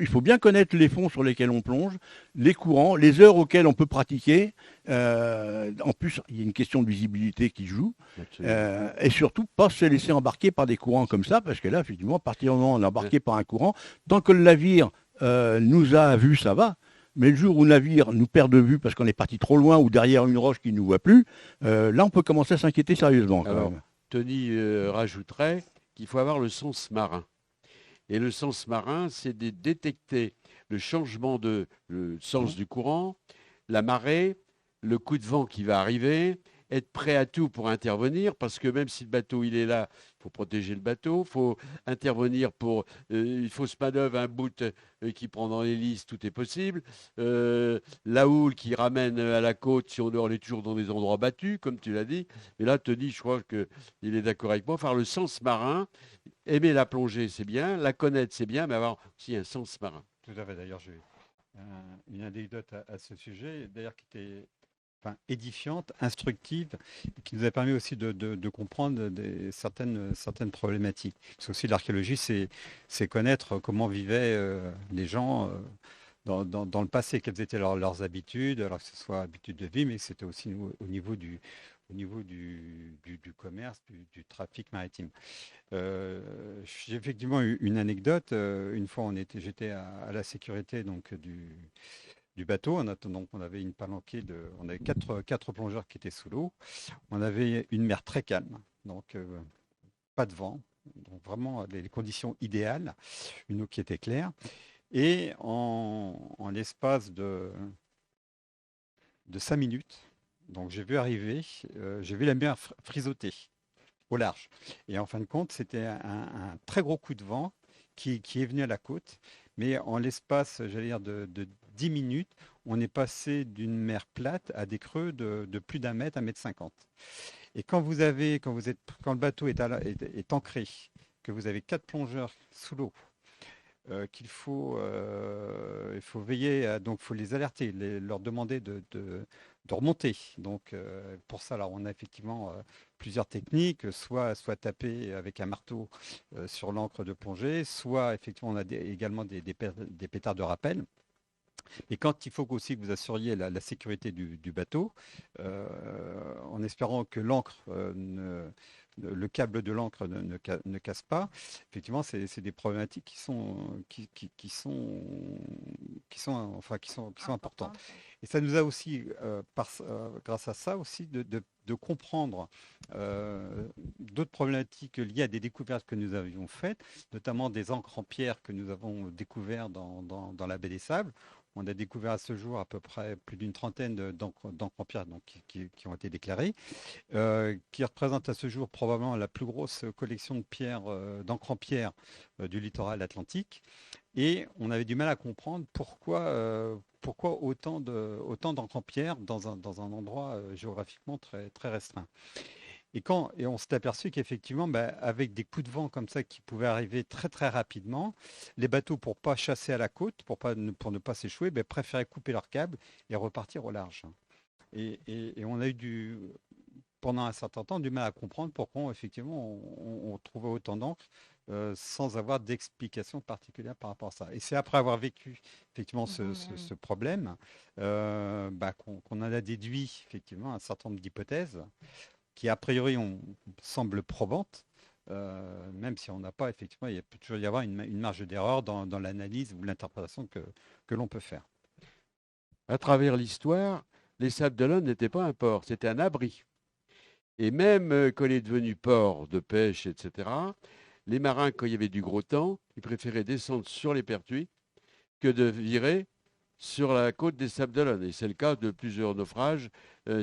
il faut bien connaître les fonds sur lesquels on plonge, les courants, les heures auxquelles on peut pratiquer. En plus, il y a une question de visibilité qui joue. Et surtout, pas se laisser embarquer par des courants comme ça, parce que là, effectivement, à partir du moment où on est embarqué par un courant, tant que le navire nous a vus, ça va. Mais le jour où le navire nous perd de vue parce qu'on est parti trop loin ou derrière une roche qui ne nous voit plus, là, on peut commencer à s'inquiéter sérieusement. Alors, Tony rajouterait qu'il faut avoir le sens marin. Et le sens marin, c'est de détecter le changement le sens du courant, la marée, le coup de vent qui va arriver, être prêt à tout pour intervenir, parce que même si le bateau il est là, il faut protéger le bateau, il faut intervenir il faut se manœuvre un bout qui prend dans l'hélice, tout est possible. La houle qui ramène à la côte, si on est toujours dans des endroits battus, comme tu l'as dit. Mais là, Tony, je crois qu'il est d'accord avec moi. Faire le sens marin, aimer la plongée, c'est bien, la connaître, c'est bien, mais avoir aussi un sens marin. Tout à fait. D'ailleurs, j'ai une anecdote à ce sujet, d'ailleurs, qui était édifiante, instructive, et qui nous a permis aussi de comprendre certaines problématiques. Parce que aussi l'archéologie, c'est connaître comment vivaient les gens dans le passé, quelles étaient leurs habitudes, alors que ce soit habitudes de vie, mais c'était aussi au niveau du commerce, du trafic maritime. J'ai effectivement eu une anecdote. Une fois, j'étais à la sécurité donc du bateau. On avait une palanquée on avait quatre plongeurs qui étaient sous l'eau. On avait une mer très calme, donc pas de vent, donc vraiment les conditions idéales, une eau qui était claire. Et en l'espace de 5 minutes, donc j'ai vu la mer frisoter au large. Et en fin de compte, c'était un très gros coup de vent qui est venu à la côte. Mais en l'espace, j'allais dire, de 10 minutes, on est passé d'une mer plate à des creux de plus d'1 mètre, 1,50 m. Et quand le bateau est ancré, que vous avez 4 plongeurs sous l'eau, il faut veiller, donc il faut les alerter, leur demander de remonter. Donc pour ça, alors, on a effectivement plusieurs techniques, soit taper avec un marteau sur l'encre de plongée, soit effectivement on a également des pétards de rappel. Et quand il faut aussi que vous assuriez la sécurité du bateau, en espérant que l'encre le câble de l'encre ne casse pas. Effectivement, c'est des problématiques qui sont importantes. Et ça nous a aussi, grâce à ça aussi, de comprendre d'autres problématiques liées à des découvertes que nous avions faites, notamment des encres en pierre que nous avons découvertes dans la baie des Sables. On a découvert à ce jour à peu près plus d'une trentaine d'encres en pierre qui ont été déclarées, qui représentent à ce jour probablement la plus grosse collection de pierres, d'encre en pierre du littoral atlantique. Et on avait du mal à comprendre pourquoi autant d'encre en pierre dans un endroit géographiquement très, très restreint. Et on s'est aperçu qu'effectivement, avec des coups de vent comme ça qui pouvaient arriver très très rapidement, les bateaux, pour pas chasser à la côte, pour ne pas s'échouer, préféraient couper leur câble et repartir au large. Et on a eu pendant un certain temps du mal à comprendre pourquoi effectivement on trouvait autant d'encre sans avoir d'explication particulière par rapport à ça. Et c'est après avoir vécu effectivement ce problème qu'on en a déduit effectivement un certain nombre d'hypothèses qui a priori semblent probantes, même si on n'a pas effectivement, il peut toujours y avoir une marge d'erreur dans l'analyse ou l'interprétation que l'on peut faire. À travers l'histoire, les Sables d'Olonne n'étaient pas un port, c'était un abri. Et même quand il est devenu port de pêche, etc., les marins, quand il y avait du gros temps, ils préféraient descendre sur les Pertuis que de virer sur la côte des Sables d'Olonne. Et c'est le cas de plusieurs naufrages,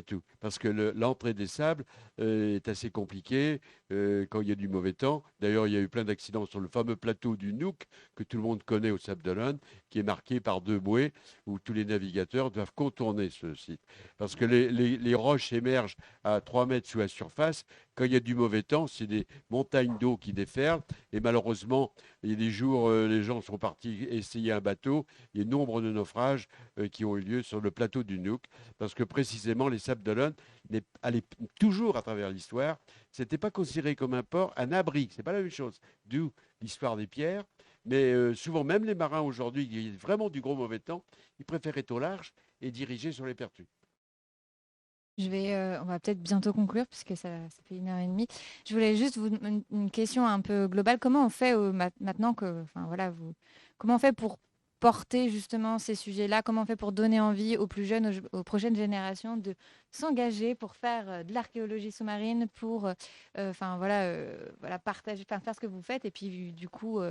tout. Parce que l'entrée des sables est assez compliquée quand il y a du mauvais temps. D'ailleurs, il y a eu plein d'accidents sur le fameux plateau du Nouk, que tout le monde connaît au Sables d'Olonne, qui est marqué par 2 bouées, où tous les navigateurs doivent contourner ce site. Parce que les roches émergent à 3 mètres sous la surface. Quand il y a du mauvais temps, c'est des montagnes d'eau qui déferlent. Et malheureusement, il y a des jours, les gens sont partis essayer un bateau. Il y a nombre de naufrages qui ont eu lieu sur le plateau du Nouk. Parce que précisément, les Sables d'Olonne allaient toujours à travers l'histoire. Ce n'était pas considéré comme un port, un abri. Ce n'est pas la même chose. D'où l'histoire des pierres. Mais souvent, même les marins aujourd'hui, il y a vraiment du gros mauvais temps, ils préfèrent être au large et diriger sur les Pertuis. On va peut-être bientôt conclure puisque ça fait 1h30. Je voulais juste une question un peu globale. Comment on fait maintenant comment on fait pour porter justement ces sujets-là? Comment on fait pour donner envie aux plus jeunes, aux prochaines générations de s'engager pour faire de l'archéologie sous-marine, pour partager, faire ce que vous faites et puis du coup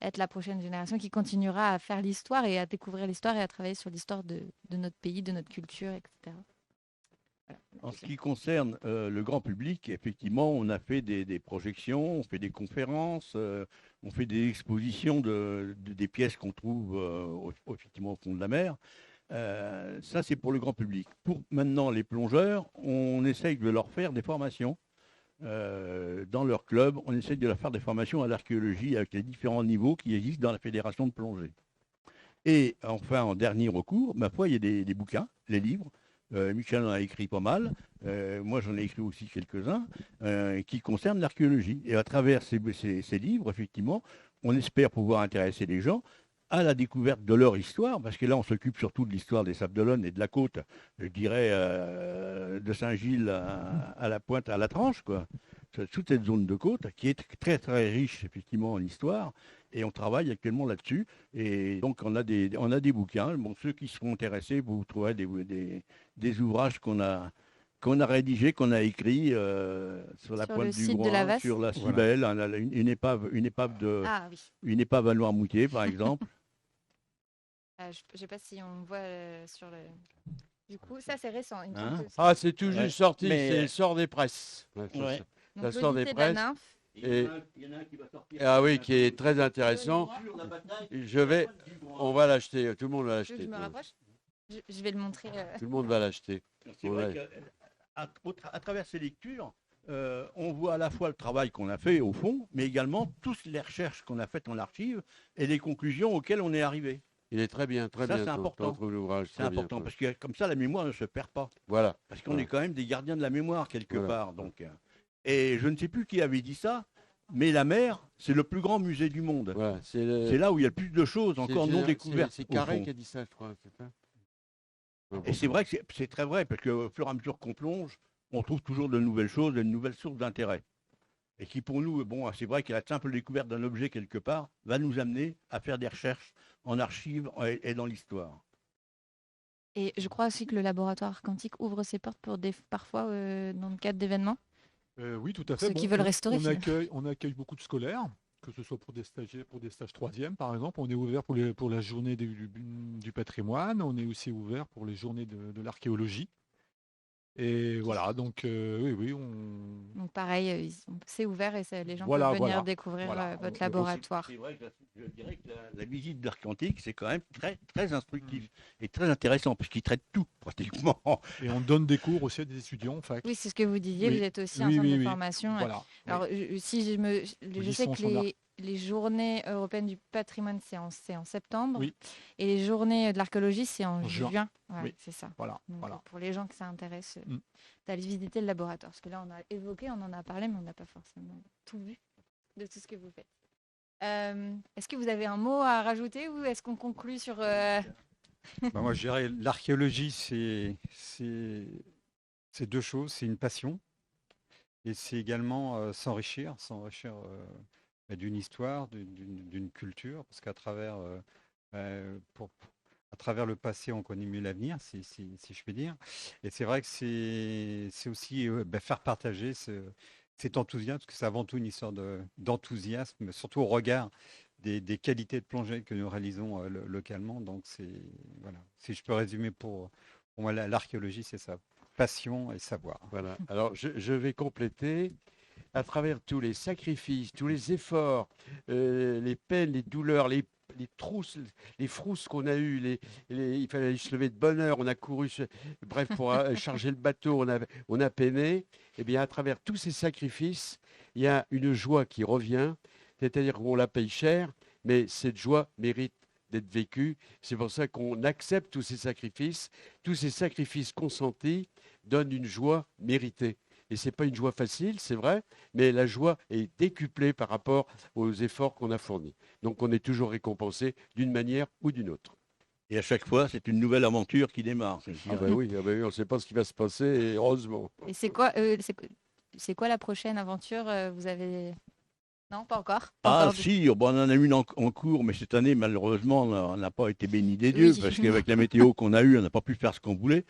être la prochaine génération qui continuera à faire l'histoire et à découvrir l'histoire et à travailler sur l'histoire de notre pays, de notre culture, etc. En ce qui concerne le grand public, effectivement, on a fait des projections, on fait des conférences, on fait des expositions des pièces qu'on trouve effectivement au fond de la mer. Ça, c'est pour le grand public. Pour maintenant les plongeurs, on essaye de leur faire des formations. Dans leur club, on essaye de leur faire des formations à l'archéologie avec les différents niveaux qui existent dans la fédération de plongée. Et enfin, en dernier recours, ma foi, il y a des bouquins, les livres. Michel en a écrit pas mal, moi j'en ai écrit aussi quelques-uns qui concernent l'archéologie. Et à travers ces livres, effectivement, on espère pouvoir intéresser les gens à la découverte de leur histoire, parce que là on s'occupe surtout de l'histoire des Sables d'Olonne et de la côte, je dirais de Saint-Gilles à la Pointe, à la Tranche, quoi. Toute cette zone de côte qui est très très riche effectivement en histoire. Et on travaille actuellement là-dessus. Et donc, on a des bouquins. Bon, ceux qui seront intéressés, vous trouverez des ouvrages qu'on a rédigés, qu'on a écrits sur la Pointe du Groin, sur la Cybèle, voilà. une épave à Noirmoutier, par exemple. Je ne sais pas si on voit sur le... Du coup, ça, c'est récent. C'est tout juste sorti. C'est sort des presses. Ouais. Ça sort des presses. Il y en a un qui va sortir. Ah oui, qui est très intéressant. On va l'acheter, tout le monde va l'acheter. Je me rapproche. Je vais le montrer. Tout le monde va l'acheter. C'est vrai qu'à travers ces lectures, on voit à la fois le travail qu'on a fait au fond, mais également toutes les recherches qu'on a faites en archive et les conclusions auxquelles on est arrivé. Il est très bien, très Ça, bien. c'est important. Ton ouvrage, C'est très bien, important toi. parce que comme ça, la mémoire ne se perd pas. Voilà. Parce qu'on Voilà. est quand même des gardiens de la mémoire quelque Voilà. part. Donc, et je ne sais plus qui avait dit ça, mais la mer, c'est le plus grand musée du monde. Voilà. C'est là où il y a le plus de choses encore non découvertes. C'est au Carré fond. qui a dit ça, je crois. C'est ça. Et c'est vrai que c'est très vrai, parce qu'au fur et à mesure qu'on plonge, on trouve toujours de nouvelles choses, de nouvelles sources d'intérêt. Et qui pour nous, bon, c'est vrai que la simple découverte d'un objet quelque part va nous amener à faire des recherches en archives et dans l'histoire. Et je crois aussi que le laboratoire quantique ouvre ses portes pour parfois dans le cadre d'événements. Oui, tout à fait. Ceux qui veulent restaurer, On accueille beaucoup de scolaires, que ce soit pour des stagiaires, pour des stages 3e par exemple. On est ouvert pour la journée du patrimoine. On est aussi ouvert pour les journées de l'archéologie. Et voilà, donc oui. Donc pareil, c'est ouvert et les gens Voilà, peuvent venir voilà. découvrir Voilà. votre laboratoire. C'est vrai que je dirais que la visite d'Arc Quantique, c'est quand même très, très instructif et très intéressant, parce qu'il traite tout pratiquement. Et on donne des cours aussi à des étudiants en fac. Oui, c'est ce que vous disiez, Oui. vous êtes aussi Oui, un centre oui, de oui. formation. Voilà. Alors, si je sais Licence que en art. les journées européennes du patrimoine, c'est en septembre. Oui. Et les journées de l'archéologie, c'est en En juin. juin. Ouais, Oui. c'est ça. Voilà, Donc, voilà. pour les gens que ça intéresse, Mm. d'aller visiter le laboratoire. Parce que là, on a évoqué, on en a parlé, mais on n'a pas forcément tout vu de tout ce que vous faites. Est-ce que vous avez un mot à rajouter ou est-ce qu'on conclut sur... Moi, je dirais l'archéologie, c'est deux choses. C'est une passion et c'est également s'enrichir d'une histoire, d'une culture, parce qu'à travers, à travers le passé, on connaît mieux l'avenir, si je puis dire. Et c'est vrai que c'est aussi faire partager cet enthousiasme, parce que c'est avant tout une histoire d'enthousiasme, surtout au regard des qualités de plongée que nous réalisons localement. Donc voilà. Si je peux résumer pour moi, l'archéologie, c'est ça, passion et savoir. Voilà. Alors, je vais compléter. À travers tous les sacrifices, tous les efforts, les peines, les douleurs, les trousses, les frousses qu'on a eues, il fallait se lever de bonne heure, on a couru, bref, pour charger le bateau, on a peiné. Eh bien, à travers tous ces sacrifices, il y a une joie qui revient, c'est-à-dire qu'on la paye cher, mais cette joie mérite d'être vécue. C'est pour ça qu'on accepte tous ces sacrifices consentis donnent une joie méritée. Et ce n'est pas une joie facile, c'est vrai, mais la joie est décuplée par rapport aux efforts qu'on a fournis. Donc on est toujours récompensé d'une manière ou d'une autre. Et à chaque fois, c'est une nouvelle aventure qui démarre. Ah bah oui, on ne sait pas ce qui va se passer, et heureusement. Et c'est quoi la prochaine aventure vous avez... Non, pas encore. Si, on en a une en cours, mais cette année, malheureusement, on n'a pas été béni des dieux, parce qu'avec la météo qu'on a eue, on n'a pas pu faire ce qu'on voulait.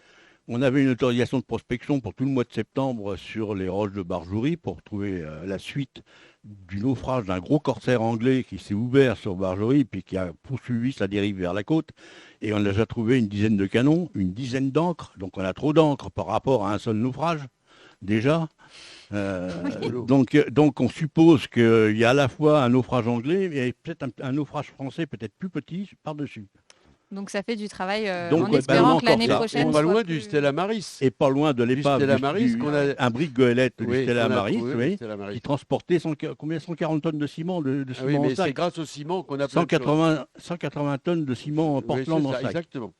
On avait une autorisation de prospection pour tout le mois de septembre sur les roches de Barjoury pour trouver la suite du naufrage d'un gros corsaire anglais qui s'est ouvert sur Barjoury puis qui a poursuivi sa dérive vers la côte. Et on a déjà trouvé une dizaine de canons, une dizaine d'encres. Donc on a trop d'encre par rapport à un seul naufrage, déjà. Donc on suppose qu'il y a à la fois un naufrage anglais et peut-être un naufrage français peut-être plus petit par-dessus. Donc ça fait du travail Donc, en espérant que l'année ça. prochaine On pas soit loin plus... du Stella Maris. Et pas loin de l'épave Stella Maris qu'on a... un brick goélette du Stella qu'on a Maris, trouvé, oui, Stella Maris. qui transportait 140 tonnes de ciment, de Ah ciment oui, en mais sac. c'est grâce au ciment qu'on a plein de choses. 180 tonnes de ciment en Portland en sac. Exactement.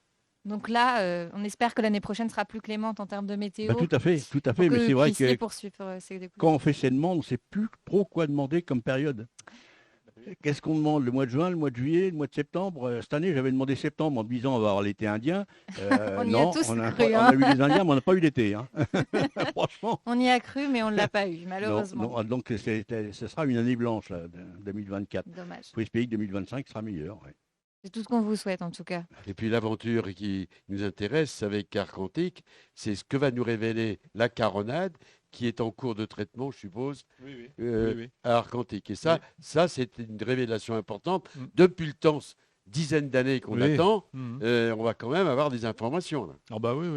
Donc là, on espère que l'année prochaine sera plus clémente en termes de météo. Tout à fait. pour Mais que c'est vrai puissent les que poursuivre, ces découvertes. quand on fait ces demandes, on ne sait plus trop quoi demander comme période. Qu'est-ce qu'on demande? Le mois de juin, le mois de juillet, le mois de septembre? Cette année, j'avais demandé septembre en me disant on va avoir l'été indien. On y non, a tous on cru. a eu les Indiens, mais on n'a pas eu l'été. Hein. Franchement. On y a cru, mais on ne l'a pas eu, malheureusement. Non, donc ce sera une année blanche, là, 2024. Dommage. Il faut espérer que 2025 sera meilleur. Ouais. C'est tout ce qu'on vous souhaite, en tout cas. Et puis l'aventure qui nous intéresse avec Arc Quantique, c'est ce que va nous révéler la caronade qui est en cours de traitement, je suppose, Oui. à Arc Quantique. Et ça c'est une révélation importante. Depuis le temps, dizaines d'années qu'on attend, on va quand même avoir des informations. Là. Ah bah oui.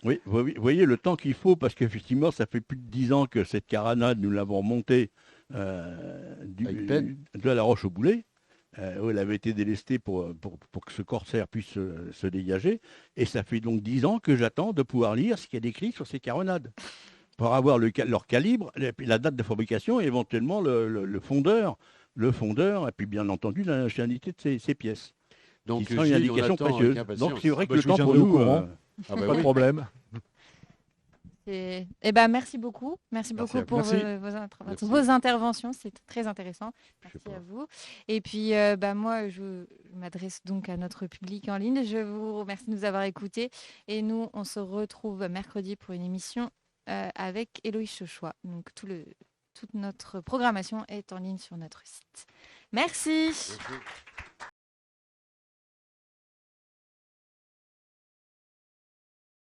Oui, vous voyez le temps qu'il faut, parce qu'effectivement, ça fait plus de 10 ans que cette caronade, nous l'avons remontée de la Roche au Boulet. Où elle avait été délestée pour que ce corsaire puisse se dégager. Et ça fait donc 10 ans que j'attends de pouvoir lire ce qu'il y a décrit sur ces caronades, pour avoir leur calibre, la date de fabrication et éventuellement le fondeur, et puis bien entendu la nationalité de ces pièces. Donc, qui sera une Gilles, on indication attend avec précieuse. impatience. Donc c'est vrai que Bah, le je vous temps pour tiendrai au nous... courant. Ah bah Pas de oui. problème. Merci beaucoup. Merci beaucoup à vous. pour Merci. Merci. vos interventions. C'est très intéressant. Je sais Merci pas. à vous. Et puis, moi, je m'adresse donc à notre public en ligne. Je vous remercie de nous avoir écoutés. Et nous, on se retrouve mercredi pour une émission avec Héloïse Chauchois. Donc, toute notre programmation est en ligne sur notre site. Merci. Merci.